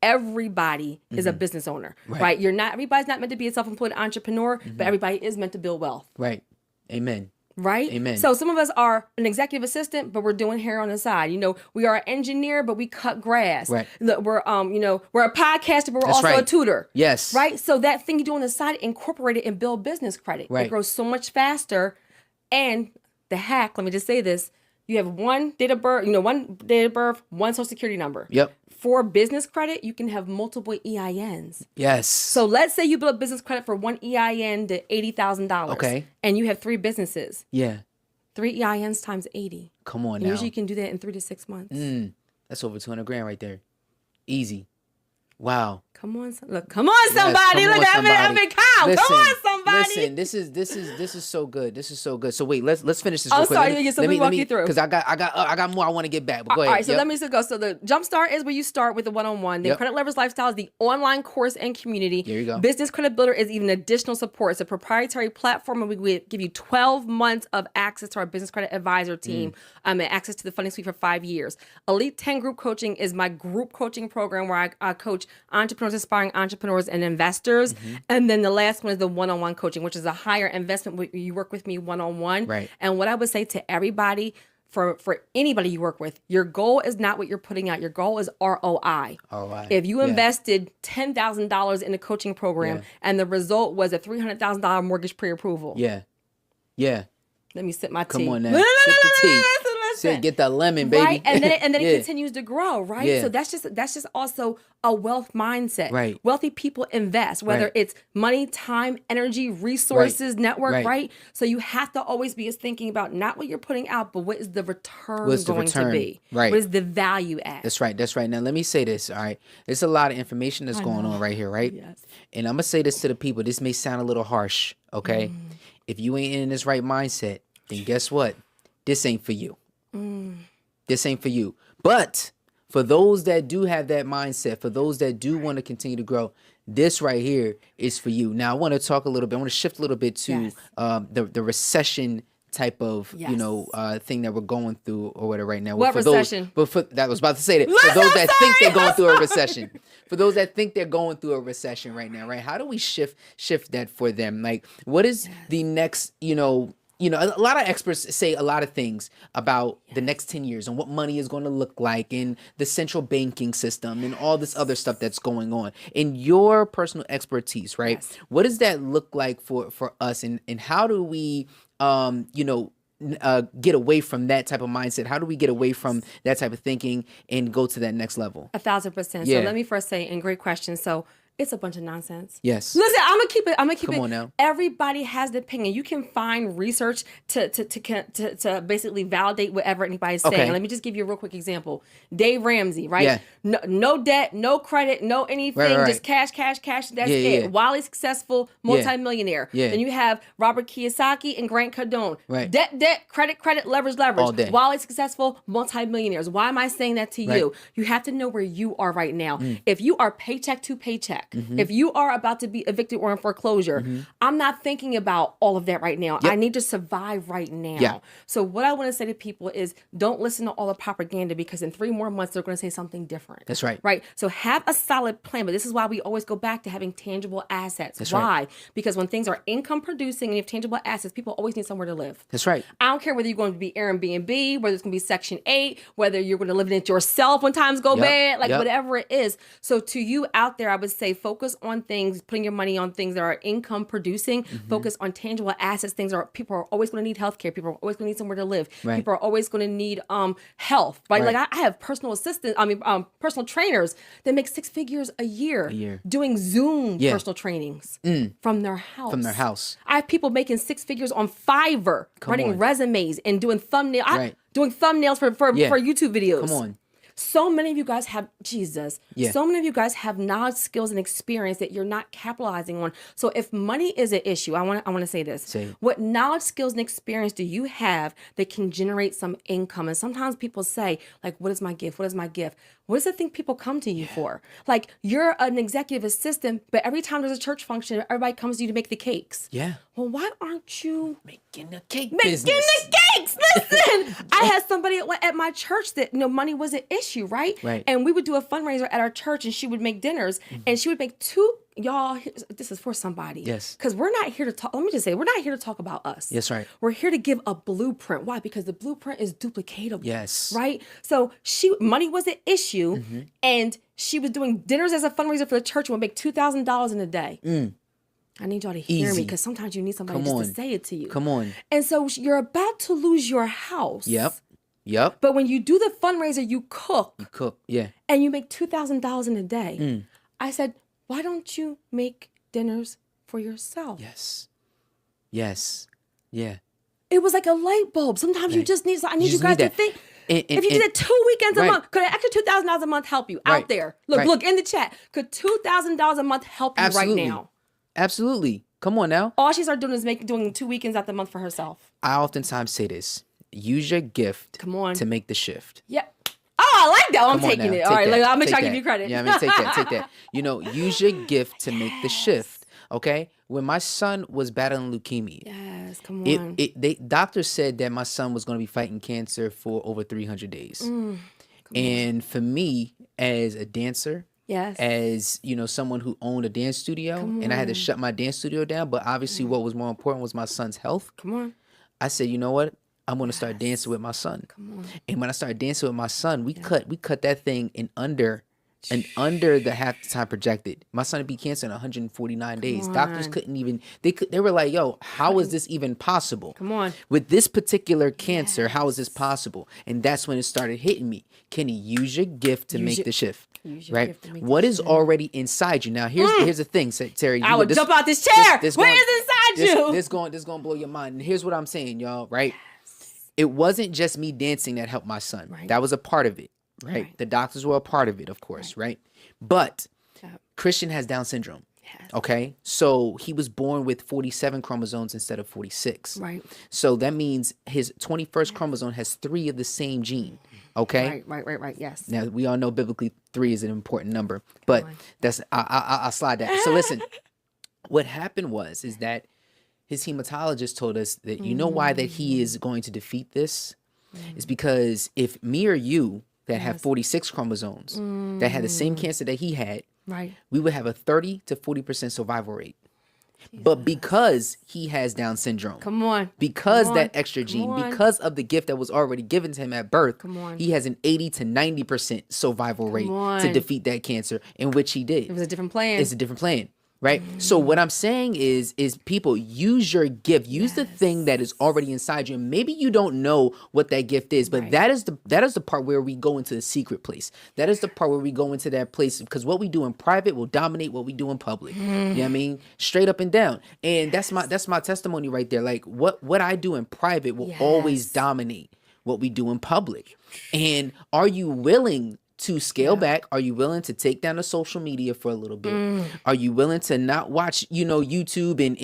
Everybody is a business owner, right? Everybody's not meant to be a self-employed entrepreneur, but everybody is meant to build wealth. Right. Amen. Right? Amen. So some of us are an executive assistant, but we're doing hair on the side. You know, we are an engineer, but we cut grass. Right. Look, we're we're a podcaster, but we're That's also right. a tutor. Yes. Right? So that thing you do on the side, incorporate it and build business credit. Right. It grows so much faster. And the hack, let me just say this. You have one date of birth, one social security number. Yep. For business credit, you can have multiple EINs. Yes. So let's say you build business credit for one EIN to $80,000. Okay. And you have 3 businesses. Yeah. 3 EINs times 80. Come on And now. usually you can do that in 3 to 6 months. That's over 200 grand right there. Easy. Wow. Come on, come on, somebody! Yes, come Look, on, I've been cow. Listen, Come on, somebody! Listen, this is so good. This is so good. So wait, let's finish this. Oh, real quick. sorry. Let me walk you through. Because I got more I want to get back. But go ahead. All right, so let me just go. So the Jumpstart is where you start with the one-on-one. The Credit Leverage Lifestyle is the online course and community. There you go. Business Credit Builder is even additional support. It's a proprietary platform, and we give you 12 months of access to our business credit advisor team, and access to the funding suite for 5 years. Elite 10 Group Coaching is my group coaching program where I coach entrepreneurs, aspiring entrepreneurs, and investors. And then the last one is the one-on-one coaching, which is a higher investment where you work with me one-on-one. Right. And what I would say to everybody, for anybody you work with, your goal is not what you're putting out. Your goal is ROI. ROI. If you invested $10,000 in a coaching program and the result was a $300,000 mortgage pre-approval. Yeah. Let me sip my tea. Come on now. Sip the tea. Say, get that lemon, baby. Right, and then it continues to grow, right? Yeah. So that's just also a wealth mindset. Right. Wealthy people invest, whether it's money, time, energy, resources, network, right? So you have to always be thinking about not what you're putting out, but what is the return going to be? Right. What is the value add? That's right. Now let me say this. All right. There's a lot of information that's going on right here, right? Yes. And I'm gonna say this to the people. This may sound a little harsh, okay? If you ain't in this right mindset, then guess what? This ain't for you. This ain't for you. But for those that do have that mindset, for those that do want to continue to grow, this right here is for you. Now, I want to talk a little bit. I want to shift a little bit to the recession type of thing that we're going through or whatever right now. What for recession? That was about to say that. For those that think they're going through a recession. For those that think they're going through a recession right now, right? How do we shift that for them? Like, what is the next, a lot of experts say a lot of things about the next 10 years and what money is going to look like and the central banking system and all this other stuff that's going on. In your personal expertise, right? Yes. What does that look like for us, and how do we, get away from that type of mindset? How do we get away from that type of thinking and go to that next level? 1,000%. Yeah. So let me first say, and great question. So it's a bunch of nonsense. Yes. Listen, I'm gonna keep it. Come on now. Everybody has the opinion. You can find research to basically validate whatever anybody's saying. Okay. Let me just give you a real quick example. Dave Ramsey, right? Yeah. No debt, no credit, no anything. Right. Just cash. That's Yeah, it. yeah. Wildly successful, multimillionaire. Yeah. Then you have Robert Kiyosaki and Grant Cardone. Right. Debt, credit, leverage. All day. Wildly successful, multimillionaires. Why am I saying that to you? Right. You have to know where you are right now. If you are paycheck to paycheck, if you are about to be evicted or in foreclosure, I'm not thinking about all of that right now. Yep. I need to survive right now. Yeah. So what I want to say to people is don't listen to all the propaganda, because in 3 more months, they're going to say something different. That's right. Right. So have a solid plan. But this is why we always go back to having tangible assets. That's why? right. Because when things are income producing and you have tangible assets, people always need somewhere to live. That's right. I don't care whether you're going to be Airbnb, whether it's going to be Section 8, whether you're going to live in it yourself when times go bad, whatever it is. So to you out there, I would say focus on things, putting your money on things that are income producing, focus on tangible assets. People are always going to need healthcare. People are always going to need somewhere to live. Right. People are always going to need health, right? Like I have personal personal trainers that make 6 figures a year doing Zoom personal trainings from their house. I have people making 6 figures on Fiverr, writing resumes and doing thumbnails for YouTube videos. Come on. So many of you guys have, Jesus, Yeah. so many of you guys have knowledge, skills, and experience that you're not capitalizing on. So if money is an issue, I want to say this. Say it. What knowledge, skills, and experience do you have that can generate some income? And sometimes people say, like, what is my gift? What is my gift? What does it think people come to you for? Like, you're an executive assistant, but every time there's a church function, everybody comes to you to make the cakes. Yeah. Well, why aren't you Making the cake making business. the cakes? Listen, I had somebody at my church that money was an issue, right? Right. And we would do a fundraiser at our church, and she would make dinners, and she would make two. Y'all, this is for somebody. Yes. Because we're not here to talk. Let me just say, we're not here to talk about us. Yes, right. We're here to give a blueprint. Why? Because the blueprint is duplicatable. Yes. Right. So money was an issue, and she was doing dinners as a fundraiser for the church. And would make $2,000 in a day. I need y'all to hear me, because sometimes you need somebody just to say it to you. Come on. And so you're about to lose your house. Yep. But when you do the fundraiser, you cook. Yeah. And you make $2,000 in a day. I said, why don't you make dinners for yourself? Yes. Yeah. It was like a light bulb. Sometimes you just need, I need you guys to think. If you did it 2 weekends a month, could an extra $2,000 a month help you out there? Look in the chat. Could $2,000 a month help you right now? Absolutely. Come on now. All she started doing is doing 2 weekends out the month for herself. I oftentimes say this. Use your gift to make the shift. Yep. Oh, I like that. I'm taking it. All right, I'll make sure I give you credit. Yeah, I mean, take that. Use your gift to make the shift. Okay? When my son was battling leukemia, yes, come on. Doctors said that my son was going to be fighting cancer for over 300 days. And for me, as a dancer, as someone who owned a dance studio, and I had to shut my dance studio down, but obviously what was more important was my son's health. I said, you know what? I'm going to start dancing with my son. And when I started dancing with my son, we cut that thing in under the half the time projected. My son beat cancer in 149 days. Doctors couldn't even, they were like, yo, how is this even possible? With this particular cancer, how is this possible? And that's when it started hitting me. Can you use your gift to make the shift? Right? What is already inside you? Now, here's the thing, Terri. I would jump out this chair. What is inside you? This going to blow your mind. And here's what I'm saying, y'all, right? It wasn't just me dancing that helped my son. That was a part of it, right? The doctors were a part of it, of course, right? But Christian has Down syndrome, okay? So he was born with 47 chromosomes instead of 46. So that means his 21st chromosome has 3 of the same gene, okay? Right, yes. Now, we all know biblically 3 is an important number, but I'll slide that. So listen, what happened is that his hematologist told us that you know why that he is going to defeat this? Is because if me or you that have 46 chromosomes that had the same cancer that he had, we would have a 30 to 40% survival rate. But because he has Down syndrome, because that extra gene, because of the gift that was already given to him at birth, he has an 80 to 90% survival rate to defeat that cancer, in which he did. It was a different plan. It's a different plan. Right. So what I'm saying is people, use your gift, use the thing that is already inside you. And maybe you don't know what that gift is, but that is the part where we go into the secret place. That is the part where we go into that place, because what we do in private will dominate what we do in public. You know what I mean? Straight up and down. And that's my testimony right there. Like what I do in private will always dominate what we do in public. And are you willing to scale back? Are you willing to take down the social media for a little bit? Are you willing to not watch, YouTube and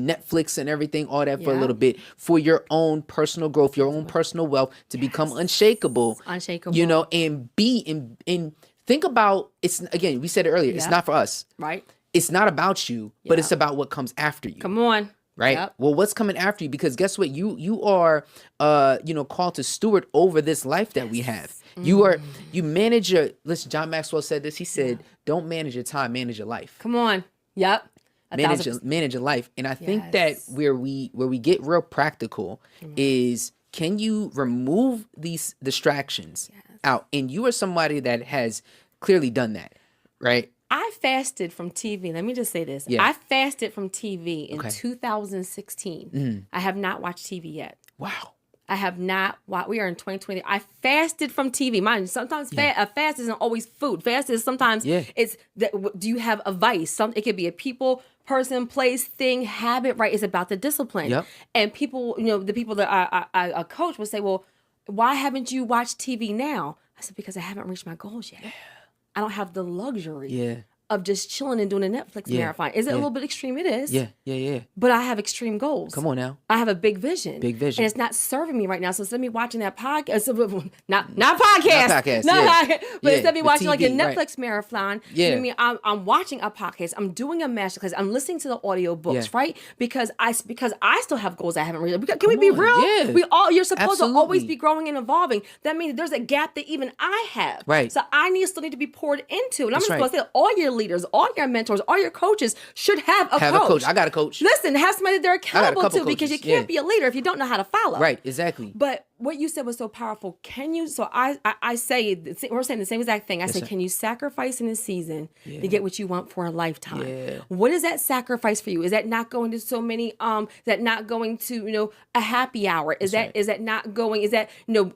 Netflix and everything, all that for a little bit, for your own personal growth, your own personal wealth, to become unshakable, and be in think about, it's, again, we said it earlier, it's not for us. Right. It's not about you, but it's about what comes after you. Come on. Right. Yep. Well, what's coming after you? Because guess what? You are, called to steward over this life that we have. You manage your, listen, John Maxwell said this. He said, don't manage your time, manage your life. Come on. Yep. Manage your life. And I think that where we get real practical is, can you remove these distractions out? And you are somebody that has clearly done that, right? I fasted from TV. Let me just say this. I fasted from TV in 2016. I have not watched TV yet. Wow. I have not. We are in 2020. I fasted from TV. Mind you, sometimes a fast isn't always food. Fast is sometimes it's that. Do you have a vice? It could be a people, person, place, thing, habit. Right? It's about the discipline. Yep. And people, the people that I coach will say, well, why haven't you watched TV now? I said, because I haven't reached my goals yet. I don't have the luxury Yeah. of just chilling and doing a Netflix marathon. Is it a little bit extreme? It is. Yeah. But I have extreme goals. Come on now. I have a big vision. Big vision. And it's not serving me right now. So instead of me watching that podcast, not podcast. Not podcast, But instead of me watching TV, like a Netflix marathon, Yeah. I mean, I'm watching a podcast. I'm doing a masterclass. I'm listening to the audio books, right? Because I still have goals I haven't reached. Can we be real? Yeah. You're supposed to always Absolutely. be growing and evolving. That means there's a gap that even I have. Right. So I still need to be poured into. And I'm That's just right. going to say, all your leaders, all your mentors, all your coaches should have a coach. I got a coach. Listen, have somebody they're accountable to, couple because you coaches, can't be a leader if you don't know how to follow. Right, exactly. But what you said was so powerful. Can you? So I say we're saying the same exact thing. I say, can you sacrifice in a season to get what you want for a lifetime? Yeah. What is that sacrifice for you? Is that not going to so many? Is that not going to a happy hour? Is that not going? Is that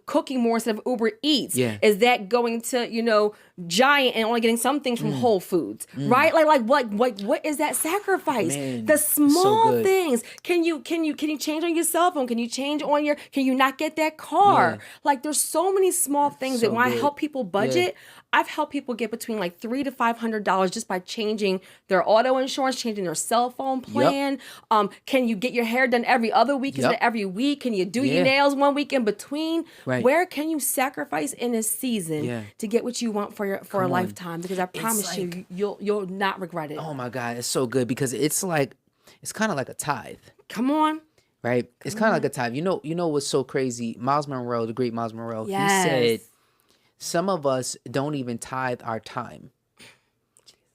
cooking more instead of Uber Eats? Yeah. Is that going to Giant and only getting some things from Whole Foods? Right? Like what is that sacrifice? Man, The small good. things. Can you change on your cell phone? Can you change on your? Can you not get that car? Yeah. Like there's so many small things that when I good. help people budget, I've helped people get between like $300 to $500 just by changing their auto insurance, changing their cell phone plan. Can you get your hair done every other week instead of every week? Can you do your nails one week in between? Right. Where can you sacrifice in a season to get what you want for a lifetime? Because I promise you, you'll not regret it. Oh my God, it's so good because it's kind of like a tithe. Come on. Right? It's kind of like a tithe. You know what's so crazy? Miles Monroe, the great Miles Monroe, Yes. he said, some of us don't even tithe our time.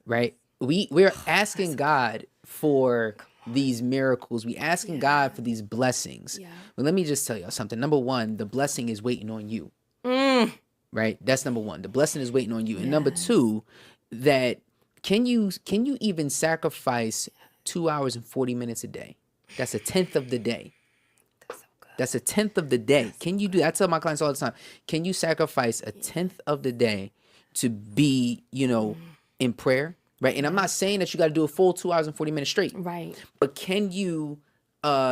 Right? We're asking God for these miracles. We asking God for these blessings. Yeah. But let me just tell you something. Number one, the blessing is waiting on you. Right? That's number one. The blessing is waiting on you. And number two, that can you even sacrifice 2 hours and 40 minutes a day? That's a tenth of the day. That's so good. That's a tenth of the day. Can you do that? I tell my clients all the time, can you sacrifice a tenth of the day to be, in prayer? Right. And I'm not saying that you got to do a full 2 hours and 40 minutes straight. Right. But can you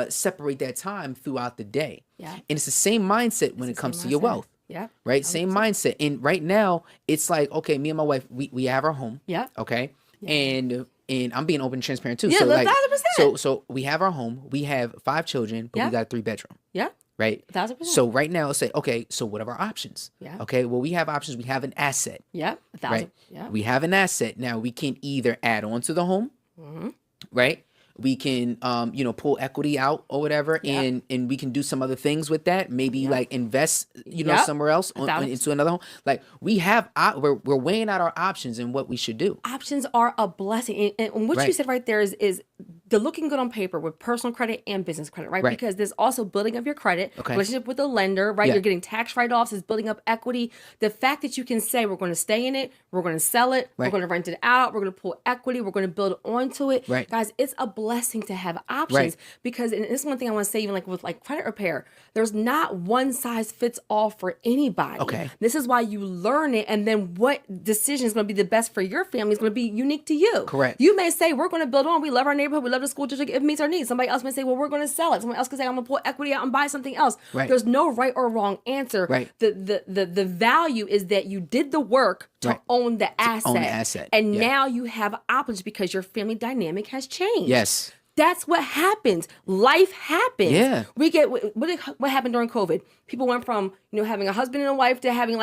separate that time throughout the day? Yeah. And it's the same mindset when it comes to your wealth. Yeah. Right. Same mindset. And right now it's like, okay, me and my wife, we have our home. Yeah. Okay. And I'm being open and transparent too. Yeah, so like 1,000%. So we have our home. We have 5 children, but we got a 3-bedroom. Yeah. Right. 1,000%. So right now, let's say, okay, so what are our options? Yeah. Okay. Well, we have options. We have an asset. Yeah. 1,000. Right. Yeah. We have an asset. Now we can either add on to the home, right? We can, pull equity out or whatever, and we can do some other things with that. Maybe like invest, somewhere else into another home. Like we have, we're weighing out our options and what we should do. Options are a blessing, and what you said right there is the looking good on paper with personal credit and business credit, right? Because there's also building up your credit, relationship with the lender, right? Yeah. You're getting tax write-offs, is building up equity. The fact that you can say we're going to stay in it, we're going to sell it, we're going to rent it out, we're going to pull equity, we're going to build onto it. Right. Guys, it's a blessing to have options because, and this is one thing I want to say, even like with like credit repair, there's not one size fits all for anybody. Okay. This is why you learn it, and then what decision is going to be the best for your family is going to be unique to you. Correct. You may say we're going to build on. We love our neighborhood. We love the school district. It meets our needs. Somebody else may say, well, we're going to sell it. Someone else can say, I'm going to pull equity out and buy something else. Right. There's no right or wrong answer. Right. The value is that you did the work to own the asset. And now you have options because your family dynamic has changed. Yes. That's what happens. Life happens. Yeah. We get what happened during COVID. People went from having a husband and a wife to having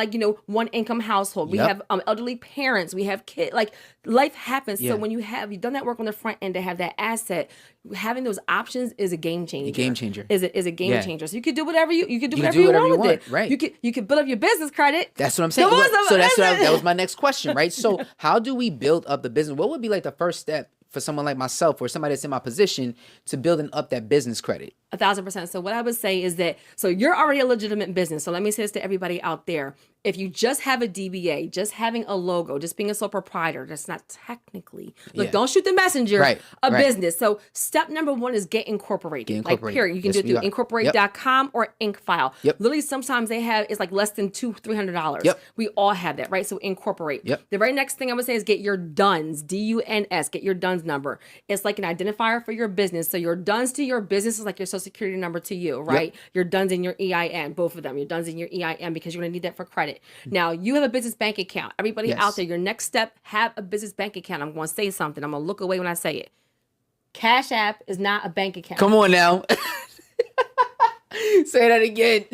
one income household. We have elderly parents. We have kids. Like life happens. So when you've done that work on the front end to have that asset, having those options is a game changer. Is a game changer. So you could do whatever you could do whatever you want with it. Right. You could build up your business credit. That's what I'm saying. So that was my next question, right? So how do we build up the business? What would be like the first step for someone like myself or somebody that's in my position to building up that business credit? 1,000%. So what I would say is that, so you're already a legitimate business. So let me say this to everybody out there. If you just have a DBA, just having a logo, just being a sole proprietor, that's not technically, don't shoot the messenger, a business. So step number 1 is get incorporated. Like period. You can do it through incorporate.com or Incfile. Literally sometimes they have, it's like less than $200-$300. We all have that, right? So incorporate. The very next thing I would say is get your DUNS, DUNS, get your DUNS number. It's like an identifier for your business. So your DUNS to your business is like your social social security number to you, right? Your DUNS and your EIN, both of them. Your DUNS and your EIN, because you're going to need that for credit. Now, you have a business bank account. Everybody out there, your next step, have a business bank account. I'm going to say something. I'm going to look away when I say it. Cash App is not a bank account. Come on now. Say that again.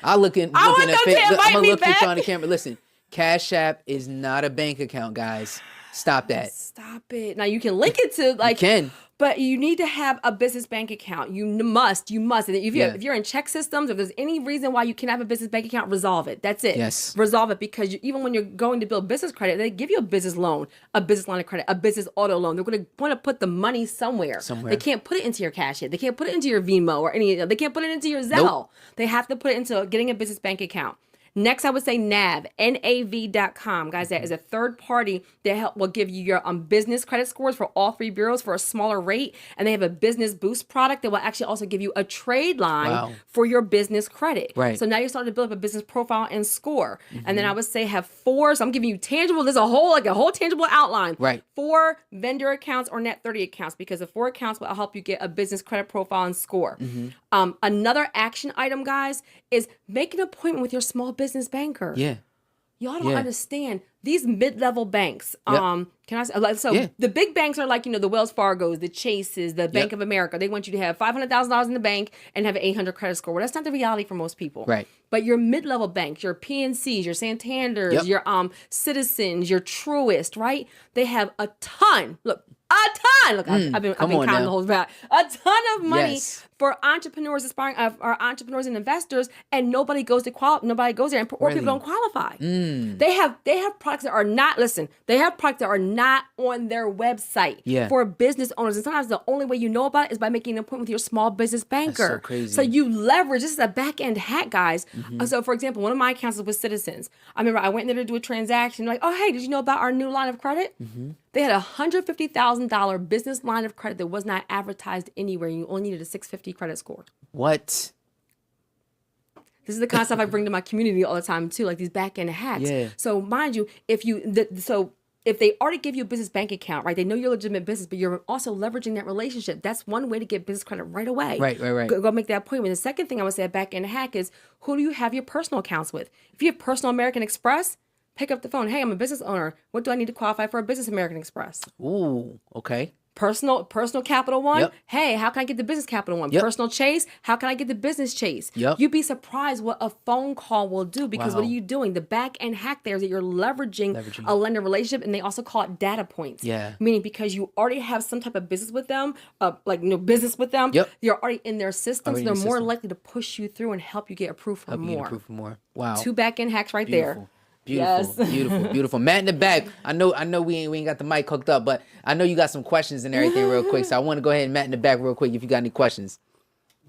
I'm looking at Facebook. I'm going to look at you on the camera. Listen, Cash App is not a bank account, guys. Stop that. Stop it. Now, you can link it to, like... You can. But you need to have a business bank account. You must. And if you're in check systems, if there's any reason why you can't have a business bank account, resolve it. That's it. Yes. Resolve it, because even when you're going to build business credit, they give you a business loan, a business line of credit, a business auto loan. They're going to want to put the money somewhere. They can't put it into your Cash App. They can't put it into your Venmo or they can't put it into your Zelle. Nope. They have to put it into getting a business bank account. Next, I would say NAV, NAV.com. Guys, that is a third party that will give you your business credit scores for all three bureaus for a smaller rate. And they have a business boost product that will actually also give you a trade line for your business credit. Right. So now you're starting to build up a business profile and score. And then I would say have 4. So I'm giving you tangible. There's a whole tangible outline. Right. 4 vendor accounts or net 30 accounts, because the 4 accounts will help you get a business credit profile and score. Another action item, guys, is make an appointment with your small business banker. Yeah. Y'all don't understand these mid-level banks. Can I say, the big banks are like, the Wells Fargos, the Chases, the Bank of America. They want you to have $500,000 in the bank and have an 800 credit score. Well, that's not the reality for most people. Right. But your mid-level banks, your PNCs, your Santanders, your Citizens, your Truist, right? They have a ton. Look, a ton. Look, I've been counting the whole back. A ton of money for entrepreneurs, aspiring or entrepreneurs and investors, and nobody goes there, or people don't qualify. They have products that are not. Listen, they have products that are not on their website for business owners, and sometimes the only way you know about it is by making an appointment with your small business banker. That's so crazy. So you leverage. This is a back-end hack, guys. So, for example, one of my accounts was with Citizens. I remember I went in there to do a transaction. Like, oh, hey, did you know about our new line of credit? They had a $150,000 business line of credit that was not advertised anywhere. You only needed a 650 credit score. What? This is the kind of stuff I bring to my community all the time too, like these back-end hacks. Yeah. So mind you, if they already give you a business bank account, right? They know you're a legitimate business, but you're also leveraging that relationship. That's one way to get business credit right away. Right. Go make that appointment. The second thing I would say a back-end hack is, who do you have your personal accounts with? If you have personal American Express, pick up the phone. Hey, I'm a business owner. What do I need to qualify for a business American Express? Ooh, okay. Personal Capital One. Hey, how can I get the business Capital One? Personal Chase. How can I get the business Chase? You'd be surprised what a phone call will do, because what are you doing? The back end hack there is that you're leveraging a lender relationship, and they also call it data points. Meaning, because you already have some type of business with them, you're already in their system, so they're more likely to push you through and help you get approved for more. Wow. 2 back end hacks right there. Beautiful, beautiful. Matt in the back. I know we ain't got the mic hooked up, but I know you got some questions and everything real quick. So I want to go ahead and Matt in the back real quick if you got any questions.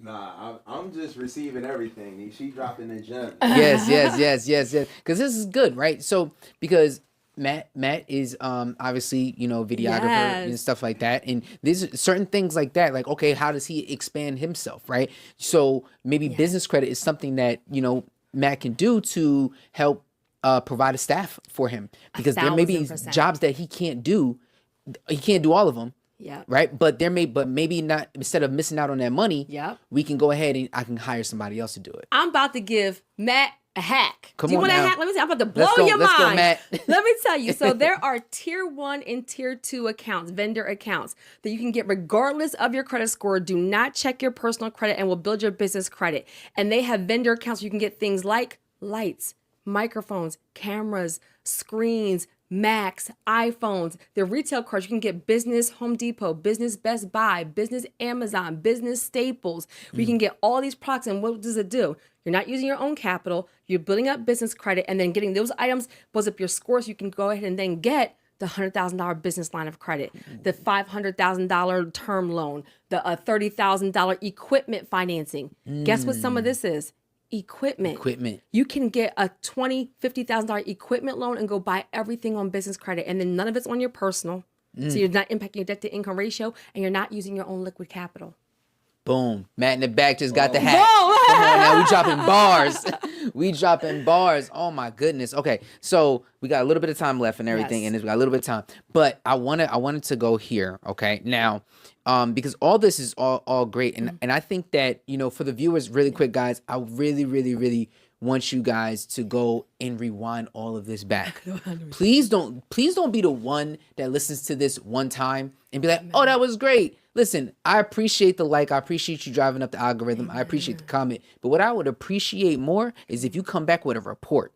Nah, I'm just receiving everything. She dropping the gems. Yes. Because this is good, right? So because Matt is obviously, videographer and stuff like that, and there's certain things like that, like, okay, how does he expand himself, right? So maybe business credit is something that Matt can do to help provide a staff for him, because there may be jobs that he can't do. He can't do all of them. Right. But maybe not. Instead of missing out on that money, we can go ahead and I can hire somebody else to do it. I'm about to give Matt a hack. Do you want a hack? Let me see. I'm about to blow your mind. Let's go, Matt. Let me tell you. So there are tier 1 and tier 2 accounts, vendor accounts, that you can get regardless of your credit score. Do not check your personal credit and will build your business credit. And they have vendor accounts where you can get things like lights, microphones, cameras, screens, Macs, iPhones. Their retail cards, you can get business Home Depot, business Best Buy, business Amazon, business Staples. We can get all these products, and what does it do? You're not using your own capital. You're building up business credit, and then getting those items builds up your score, so you can go ahead and then get the $100,000 business line of credit, the $500,000 term loan, the $30,000 equipment financing. Guess what some of this is? Equipment. You can get a $20,000, $50,000 equipment loan and go buy everything on business credit, and then none of it's on your personal. So you're not impacting your debt to income ratio, and you're not using your own liquid capital. Boom. Matt in the back just got the hack. Come on now, we dropping bars. We dropping bars. Oh my goodness. Okay, so we got a little bit of time left and everything, Yes. and we got a little bit of time. But I wanted to go here. Okay, now, because all this is all great, and I think that, you know, for the viewers, really quick, guys, I really, really, really want you guys to go and rewind all of this back. Please don't be the one that listens to this one time and be like, oh, that was great. Listen, I appreciate the like. I appreciate you driving up the algorithm. I appreciate the comment. But what I would appreciate more is if you come back with a report.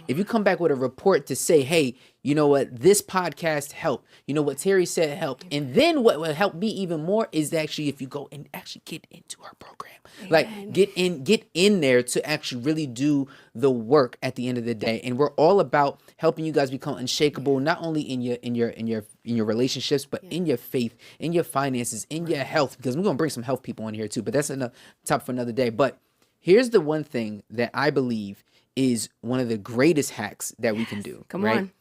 If you come back with a report to say, hey, you know what, this podcast helped. You know what Terri said helped. And then what will help me even more is actually if you go and actually get into our program. Like get in there to actually really do the work at the end of the day. And we're all about helping you guys become unshakable, not only in your relationships, but in your faith, in your finances, in your health, because we're gonna bring some health people in here too. But that's enough topic for another day. But here's the one thing that I believe is one of the greatest hacks that we can do. Come right? on.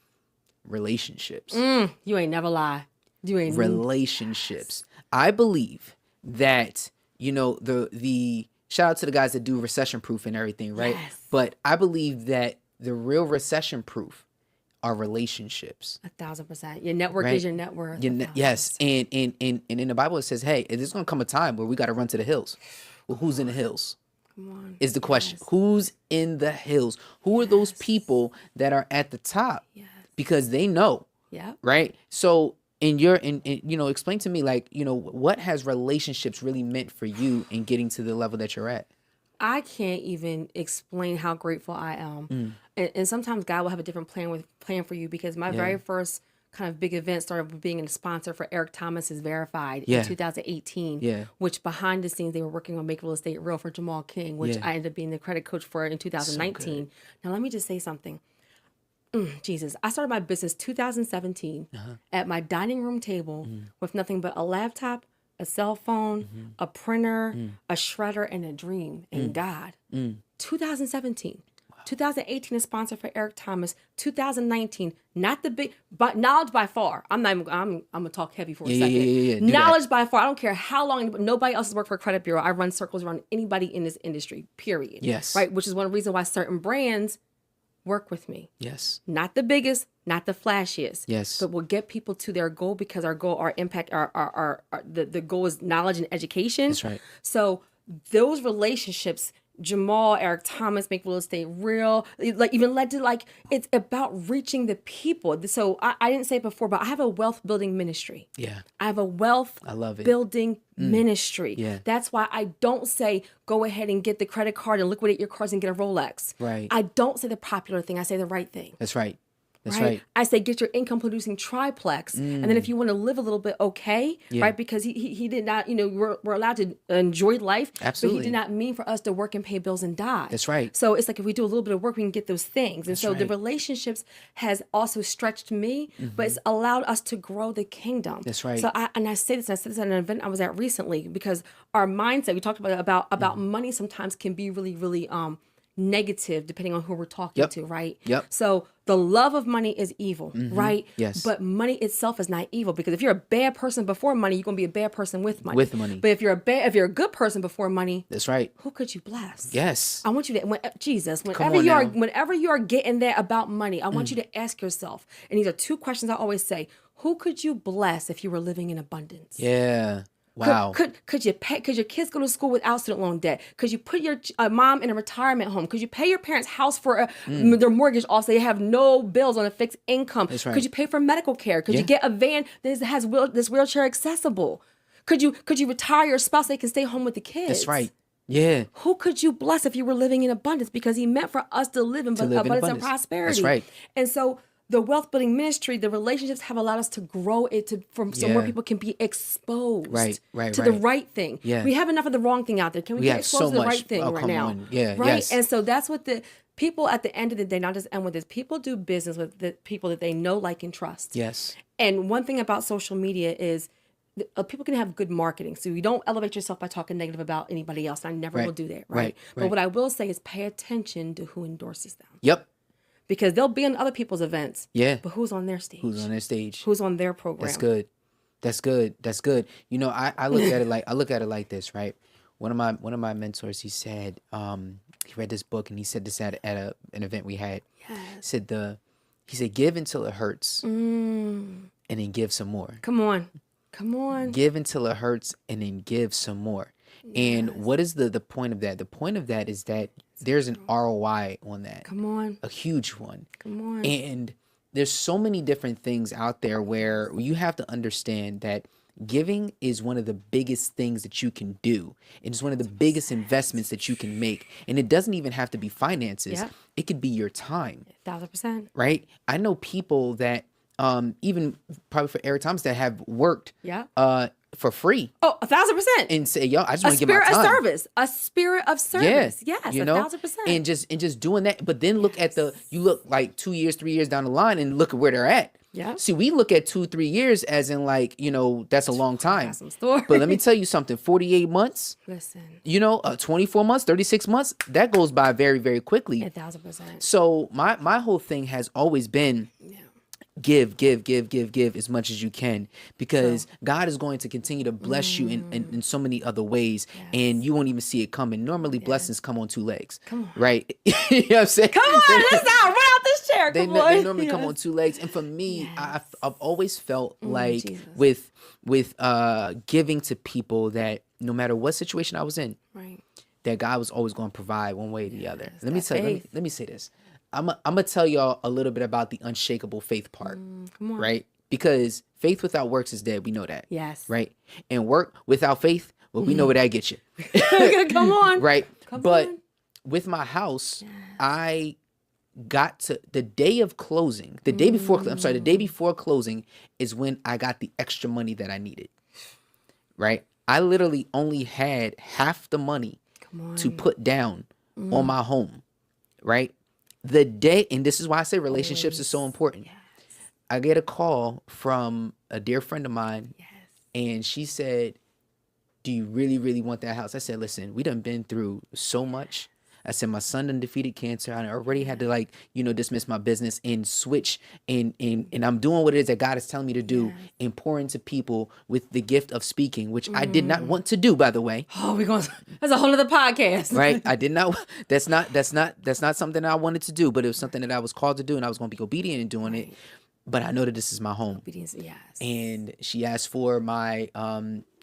Relationships. You ain't never lie. You ain't Relationships. I believe that, you know, the shout out to the guys that do recession proof and everything, right? Yes. But I believe that the real recession proof are relationships. 1,000%. Your network Right? is your net worth. Yes. And in the Bible it says, hey, there's gonna come a time where we gotta run to the hills. Well, who's in the hills? Is the question. Who's in the hills? Who are those people that are at the top? Because they know. Yeah. Right? So in you know, explain to me, like, you know, what has relationships really meant for you in getting to the level that you're at? I can't even explain how grateful I am. And sometimes God will have a different plan for you, because my very first kind of big event started with being a sponsor for Eric Thomas's Verified in 2018, which behind the scenes they were working on Make Real Estate Real for Jamal King, which I ended up being the credit coach for in 2019. Now let me just say something. Jesus, I started my business 2017 at my dining room table with nothing but a laptop, a cell phone, a printer, a shredder, and a dream and God. 2017. 2018, a sponsor for Eric Thomas. 2019, not the big, but knowledge by far. I'm gonna talk heavy for a second. Knowledge by far. I don't care how long. Nobody else has worked for a credit bureau. I run circles around anybody in this industry. Period. Yes. Right. Which is one reason why certain brands work with me. Yes. Not the biggest, not the flashiest. Yes. But we'll get people to their goal, because our goal, our impact, the goal is knowledge and education. That's right. So those relationships, Jamal, Eric Thomas, Make Real Estate Real, like even led to, like, it's about reaching the people. So I didn't say it before, but I have a wealth building ministry. Yeah. I have a wealth building ministry. Yeah. That's why I don't say go ahead and get the credit card and liquidate your cards and get a Rolex. Right. I don't say the popular thing. I say the right thing. That's right. That's right. I say get your income producing triplex, and then if you want to live a little bit, okay, right? Because he did not, you know, we're allowed to enjoy life. Absolutely. But he did not mean for us to work and pay bills and die. That's right. So it's like if we do a little bit of work, we can get those things. And so the relationships has also stretched me, but it's allowed us to grow the kingdom. That's right. So I say this at an event I was at recently, because our mindset, we talked about money sometimes can be really, really negative depending on who we're talking to, right? Yep. So the love of money is evil, right? Yes. But money itself is not evil, because if you're a bad person before money, you're gonna be a bad person with money. With money. But if you're a good person before money, That's right. who could you bless? Yes. I want you to, whenever you are getting that about money, I want you to ask yourself, and these are two questions I always say: who could you bless if you were living in abundance? Yeah. Wow. Could you pay? Could your kids go to school without student loan debt? Could you put your mom in a retirement home? Could you pay your parents' house for their mortgage off so they have no bills on a fixed income? That's right. Could you pay for medical care? Could you get a van that has this wheelchair accessible? Could you retire your spouse so they can stay home with the kids? That's right. Yeah. Who could you bless if you were living in abundance? Because he meant for us to live in abundance and prosperity. That's right. And so the wealth building ministry, the relationships have allowed us to grow it so more people can be exposed to the right thing. Yeah. We have enough of the wrong thing out there. Can we get exposed to the right thing right now? Yeah. Right. Yes. And so that's what the people at the end of the day, not just end with this, people do business with the people that they know, like, and trust. Yes. And one thing about social media is people can have good marketing. So you don't elevate yourself by talking negative about anybody else. I never will do that. Right. But what I will say is pay attention to who endorses them. Yep. Because they'll be in other people's events. Yeah. But who's on their stage? Who's on their stage? Who's on their program? That's good. That's good. That's good. You know, I look at it like this, right? One of my mentors, he said, He read this book and he said this at an event we had. Yes. He said, give until it hurts and then give some more. Come on. Give until it hurts and then give some more. Yes. And what is the point of that? The point of that is that there's an ROI on that. Come on. A huge one. Come on. And there's so many different things out there where you have to understand that giving is one of the biggest things that you can do. It's one of the biggest investments that you can make. And it doesn't even have to be finances. Yeah. It could be your time. 1,000%. Right? I know people that even probably for Eric Thomas that have worked for free. Oh, 1,000%. And say, yo, I just want to give my time. A spirit of service. Yeah, yes, you know? 1,000%. And just doing that. But then look at you look like 2 years, 3 years down the line and look at where they're at. Yeah. See, we look at 2-3 years as in like, that's a long time. Some story. But let me tell you something, 48 months, Listen, 24 months, 36 months, that goes by very, very quickly. 1,000%. So my whole thing has always been give as much as you can, because God is going to continue to bless you in so many other ways, and you won't even see it coming. Normally blessings come on two legs. Come on. Right? You know what I'm saying? Come on, let's not run out this chair. They normally come on two legs. And for me, I've always felt like Jesus. with giving to people that no matter what situation I was in, right, that God was always going to provide one way or the other. Let me say this. I'm gonna tell y'all a little bit about the unshakable faith part, come on. right? Because faith without works is dead. We know that. Yes. Right? And work without faith, well, we know where that gets you. Come on. Right? But on. with my house, I got to the day of closing, the day before closing is when I got the extra money that I needed. Right? I literally only had half the money to put down on my home. Right? The day, and this is why I say relationships is so important. Yes. I get a call from a dear friend of mine, and she said, do you really, really want that house? I said, listen, we done been through so much. I said, my son done defeated cancer. I already had to dismiss my business and switch, and I'm doing what it is that God is telling me to do and pour into people with the gift of speaking, which I did not want to do, by the way. Oh, that's a whole other podcast. Right? I did not, that's not something I wanted to do, but it was something that I was called to do, and I was going to be obedient in doing it. But I know that this is my home. Obedience, yes. And she asked for my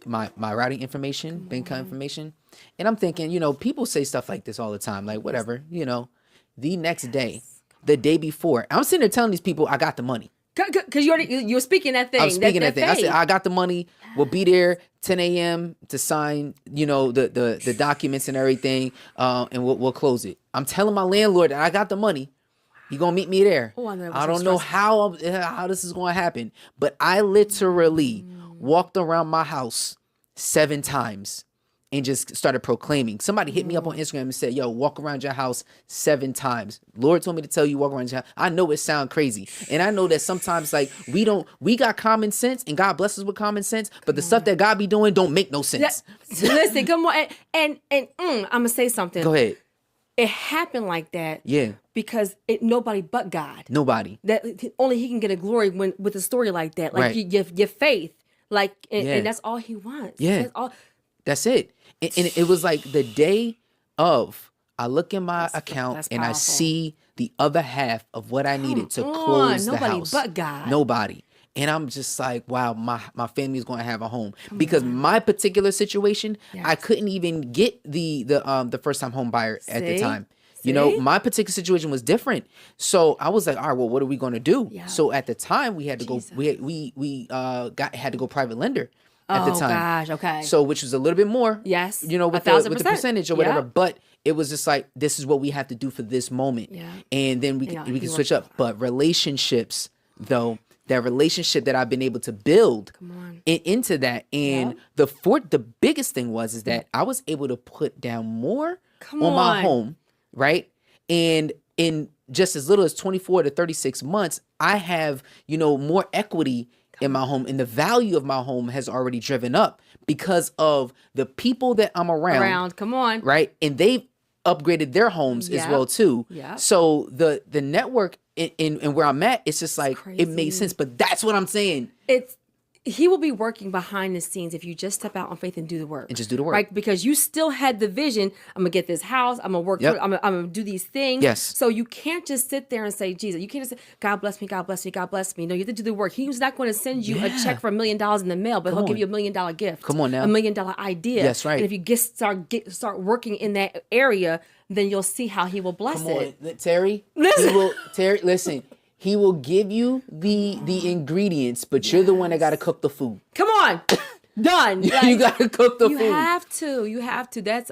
my routing information, bank account information. And I'm thinking, people say stuff like this all the time, like whatever, the next day, the day before, I'm sitting there telling these people I got the money. Because you're speaking that thing. I'm speaking that thing. I said, I got the money. We'll be there 10 a.m. to sign, the documents and everything. And we'll close it. I'm telling my landlord that I got the money. He gonna meet me there. Oh, I don't know how this is gonna happen, but I literally walked around my house 7 times and just started proclaiming. Somebody hit me up on Instagram and said, yo, walk around your house 7 times. Lord told me to tell you walk around your house. I know it sounds crazy. And I know that sometimes we got common sense and God blesses us with common sense, but the stuff that God be doing don't make no sense. Listen, come on. And I'm gonna say something. Go ahead. It happened like that. Yeah. Because nobody but God. Nobody. That only He can get a glory with a story like that. Like right. your faith. And that's all He wants. Yeah. That's it. And it was like the day of, I look in my account and I see the other half of what I needed to close the house. Nobody but God. Nobody. And I'm just like, wow, my family is going to have a home. Because my particular situation, I couldn't even get the first time home buyer at the time. My particular situation was different. So I was like, all right, well, what are we going to do? Yeah. So at the time we had to go, we had to go private lender at the time. Oh gosh, okay. So which was a little bit more. Yes. With the percentage or whatever. But it was just like, this is what we have to do for this moment. Yeah. And then we can switch up. But relationships, though, that relationship that I've been able to build into that. And the biggest thing is that I was able to put down more on my home, right? And in just as little as 24 to 36 months, I have, more equity in my home, and the value of my home has already driven up because of the people that I'm around. Come on. Right? And they've upgraded their homes as well too. Yeah. So the network and where I'm at, it's just like it made sense. But that's what I'm saying. he will be working behind the scenes if you just step out on faith and do the work. And just do the work. Right? Because you still had the vision. I'm going to get this house. I'm going to work. Yep. I'm going to do these things. Yes. So you can't just sit there and say, Jesus, you can't just say, God bless me, God bless me, God bless me. No, you have to do the work. He's not going to send you a check for $1 million in the mail, but he'll give you $1 million gift. Come on now. $1 million idea. That's right. And if you start working in that area, then you'll see how he will bless it. Terri. Terri, listen. He will give you the ingredients, but you're the one that got to cook the food. Come on. Done. You got to cook the food. You have to. That's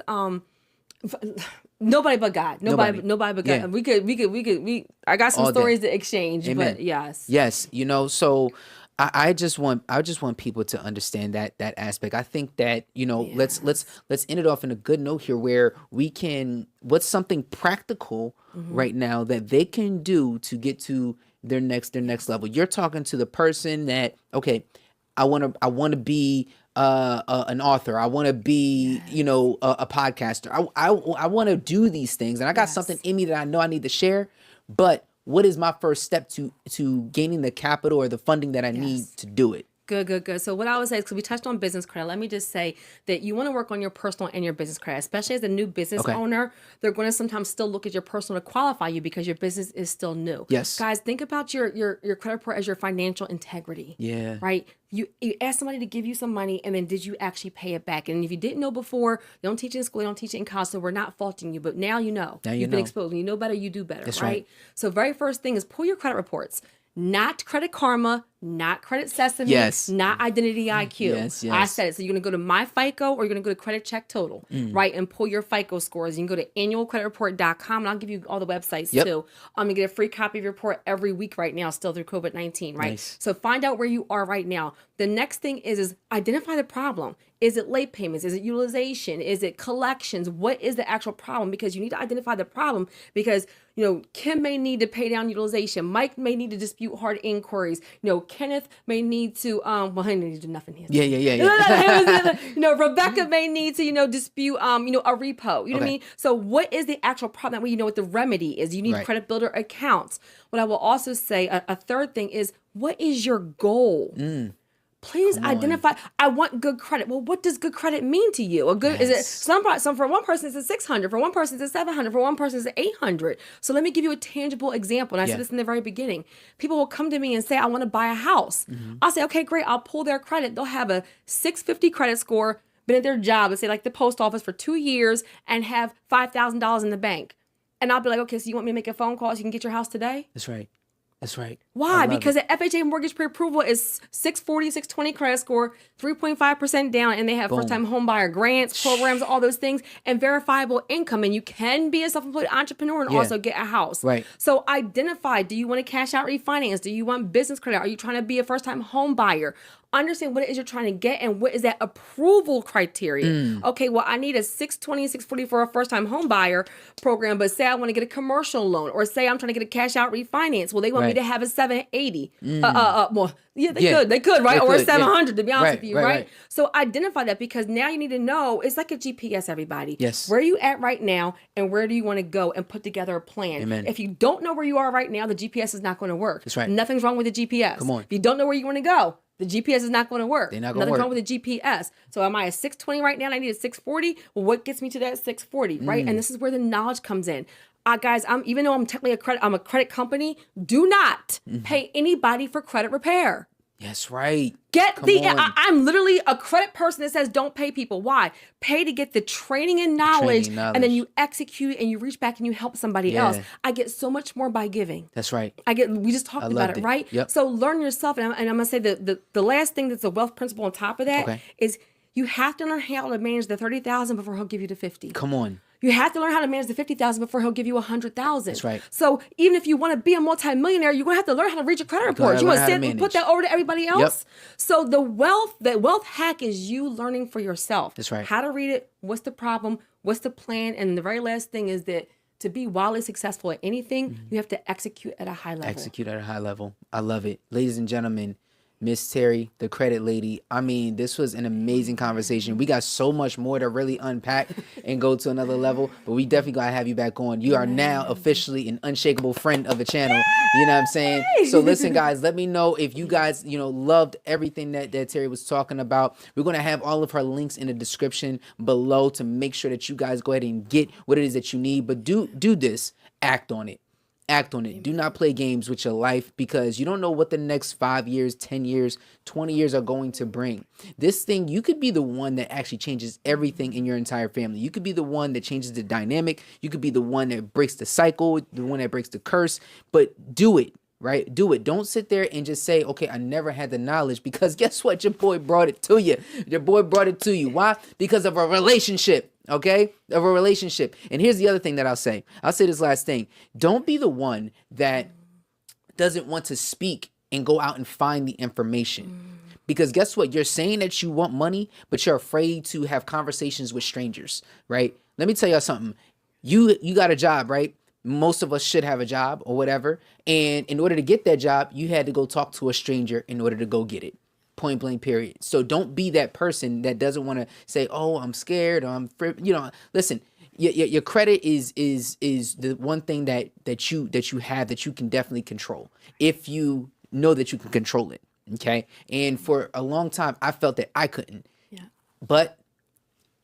nobody but God. Nobody but God. Yeah. We could. I got some stories to exchange, Amen. But yes. Yes, so I just want people to understand that aspect. I think that, let's end it off in a good note here where we can, what's something practical right now that they can do to get to their next level. You're talking to the person that, okay, I want to be an author. I want to be, a podcaster. I want to do these things, and I got something in me that I know I need to share, but what is my first step to gaining the capital or the funding that I need to do it? Good. So what I would say is, because we touched on business credit, let me just say that you want to work on your personal and your business credit, especially as a new business owner. They're going to sometimes still look at your personal to qualify you because your business is still new. Yes. Guys, think about your credit report as your financial integrity. Yeah. Right? You ask somebody to give you some money, and then did you actually pay it back? And if you didn't know before, they don't teach it in school, they don't teach it in college, so we're not faulting you. But now you know. You've been exposed. When you know better, you do better. That's right. So very first thing is pull your credit reports. Not Credit Karma, not Credit Sesame, not Identity IQ. Yes. I said it. So you're going to go to My FICO or you're going to go to Credit Check Total, right? And pull your FICO scores. You can go to annualcreditreport.com, and I'll give you all the websites too. You get a free copy of your report every week right now, still through COVID-19, right? Nice. So find out where you are right now. The next thing is identify the problem. Is it late payments? Is it utilization? Is it collections? What is the actual problem? Because you need to identify the problem because, Kim may need to pay down utilization. Mike may need to dispute hard inquiries. Kenneth may need to, he need to do nothing. Yeah. Rebecca may need to, dispute, a repo. You know what I mean? So what is the actual problem? That way you know what the remedy is. You need credit builder accounts. What I will also say, a third thing is, what is your goal? Please identify. I want good credit. Well, what does good credit mean to you? Is it some for one person it's a 600, for one person it's a 700, for one person it's 800. So let me give you a tangible example. And I said this in the very beginning. People will come to me and say, I want to buy a house. I'll say, okay, great. I'll pull their credit. They'll have a 650 credit score, been at their job, let's say like the post office for 2 years, and have $5,000 in the bank. And I'll be like, okay, so you want me to make a phone call so you can get your house today? That's right. Why? Because the FHA mortgage pre-approval is 640, 620 credit score, 3.5% down, and they have first-time home buyer grants, programs, all those things, and verifiable income. And you can be a self-employed entrepreneur and also get a house. Right. So identify, do you want to cash out refinance? Do you want business credit? Are you trying to be a first-time home buyer? Understand what it is you're trying to get and what is that approval criteria. Okay, well, I need a 620, 640 for a first-time home buyer program, but say I want to get a commercial loan, or say I'm trying to get a cash out refinance. Well, they want me to have a 780. They could, right? Or a 700, to be honest with you, right? So identify that, because now you need to know, it's like a GPS, everybody. Yes. Where are you at right now, and where do you want to go, and put together a plan. Amen. If you don't know where you are right now, the GPS is not going to work. That's right. Nothing's wrong with the GPS. Come on. If you don't know where you want to go, the GPS is not going to work. Nothing's wrong with the GPS. So am I a 620 right now and I need a 640? Well, what gets me to that 640, right? And this is where the knowledge comes in. Guys, even though I'm technically I'm a credit company, do not pay anybody for credit repair. That's right. I'm literally a credit person that says don't pay people. Why? Pay to get the training and knowledge, and then you execute and you reach back and you help somebody else. I get so much more by giving. That's right. We just talked about it, right? Yep. So learn yourself. And I'm going to say the last thing that's a wealth principle on top of that is you have to learn how to manage the 30,000 before he'll give you the 50. Come on. You have to learn how to manage the 50,000 before he'll give you 100,000. That's right. So even if you want to be a multimillionaire, you're going to have to learn how to read your credit reports. You want to sit and put that over to everybody else. Yep. So the wealth hack is you learning for yourself. That's right. How to read it. What's the problem? What's the plan? And the very last thing is that to be wildly successful at anything, you have to execute at a high level. I love it. Ladies and gentlemen, Miss Terri, the credit lady. I mean, this was an amazing conversation. We got so much more to really unpack and go to another level, but we definitely gotta have you back on. You are now officially an unshakable friend of the channel. You know what I'm saying? So listen, guys, let me know if you guys, loved everything that Terri was talking about. We're gonna have all of her links in the description below to make sure that you guys go ahead and get what it is that you need. But do this, act on it. Act on it. Do not play games with your life, because you don't know what the next 5 years, 10 years, 20 years are going to bring. This thing, you could be the one that actually changes everything in your entire family. You could be the one that changes the dynamic. You could be the one that breaks the cycle, the one that breaks the curse. But do it, right? Do it. Don't sit there and just say, okay, I never had the knowledge, because guess what? Your boy brought it to you. Your boy brought it to you. Why? Because of a relationship. Okay, of a relationship. And here's the other thing that I'll say this last thing. Don't be the one that doesn't want to speak and go out and find the information. Because guess what? You're saying that you want money, but you're afraid to have conversations with strangers, right? Let me tell y'all something. You got a job, right? Most of us should have a job or whatever. And in order to get that job, you had to go talk to a stranger in order to go get it. Point blank, period. So don't be that person that doesn't want to say, oh, I'm scared, or I'm listen, your credit is the one thing that you have that you can definitely control, if you know that you can control it. Okay. And for a long time I felt that I couldn't. Yeah. But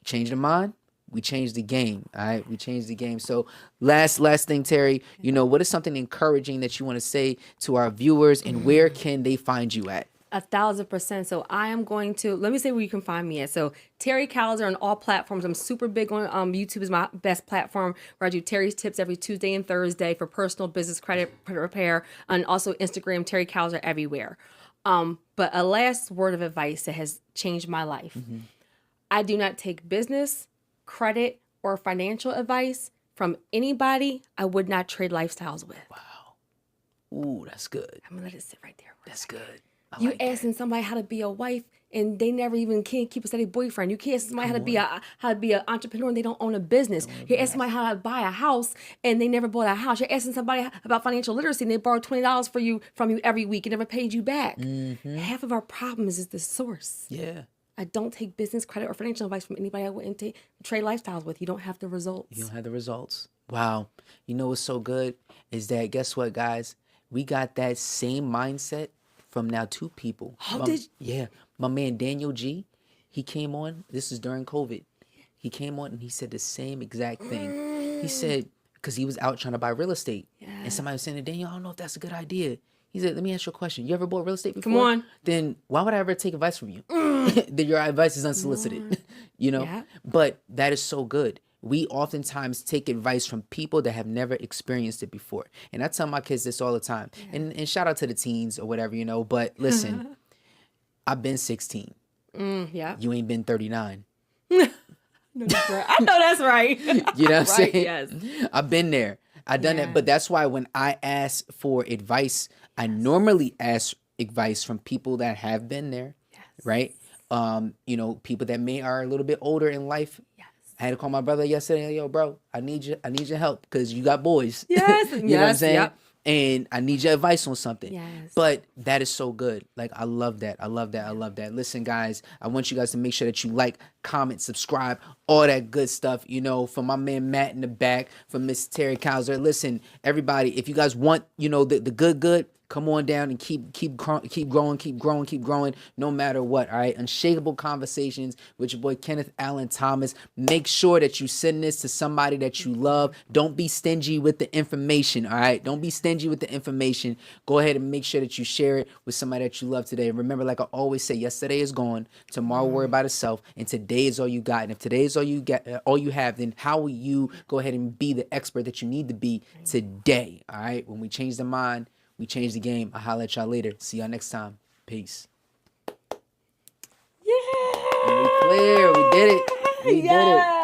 change the mind, we changed the game. All right. We changed the game. So last thing, Terri, what is something encouraging that you want to say to our viewers, and where can they find you at? 1,000%. So I am going to, let me say where you can find me at. So Terri Couser on all platforms. I'm super big on YouTube is my best platform, where I do Terri's tips every Tuesday and Thursday for personal business credit repair, and also Instagram, Terri Couser everywhere. But a last word of advice that has changed my life. I do not take business, credit, or financial advice from anybody I would not trade lifestyles with. Wow. Ooh, that's good. I'm gonna let it sit right there. That's good. You asking somebody how to be a wife, and they never even can't keep a steady boyfriend. You can't ask somebody how to be an entrepreneur, and they don't own a business. You're asking somebody how to buy a house, and they never bought a house. You're asking somebody about financial literacy, and they borrow $20 from you every week and never paid you back. Half of our problems is the source. Yeah. I don't take business, credit, or financial advice from anybody I wouldn't trade lifestyles with. You don't have the results. You don't have the results. Wow. You know what's so good is that, guess what, guys? We got that same mindset from now 2 people. Yeah. My man Daniel G, he came on. This is during COVID. He came on and he said the same exact thing. He said, because he was out trying to buy real estate. And somebody was saying to Daniel, I don't know if that's a good idea. He said, let me ask you a question. You ever bought real estate before? Come on. Then why would I ever take advice from you? Then your advice is unsolicited. Yeah. But that is so good. We oftentimes take advice from people that have never experienced it before. And I tell my kids this all the time. And shout out to the teens or whatever, but listen, I've been 16. Yeah. You ain't been 39. No, that's right. I know that's right. You know what I'm saying? Yes. I've been there. I've done that. But that's why when I ask for advice, I normally ask advice from people that have been there, right? People that are a little bit older in life. I had to call my brother yesterday. Yo, bro, I need your help, because you got boys. Yes. You know what I'm saying? Yep. And I need your advice on something. Yes. But that is so good. Like, I love that. I love that. I love that. Listen, guys, I want you guys to make sure that you like, comment, subscribe, all that good stuff. For my man Matt in the back, for Miss Terri Couser. Listen, everybody, if you guys want, the good, come on down and keep growing, no matter what. All right. Unshakable Conversations with your boy Kennith Allen Thomas. Make sure that you send this to somebody that you love. Don't be stingy with the information. All right. Don't be stingy with the information. Go ahead and make sure that you share it with somebody that you love today. And remember, like I always say, yesterday is gone. Tomorrow worry about itself. And today is all you got. And if today is all you have, then how will you go ahead and be the expert that you need to be today? All right. When we change the mind, we changed the game. I'll holler at y'all later. See y'all next time. Peace. Yeah. And we clear. We did it. We did it.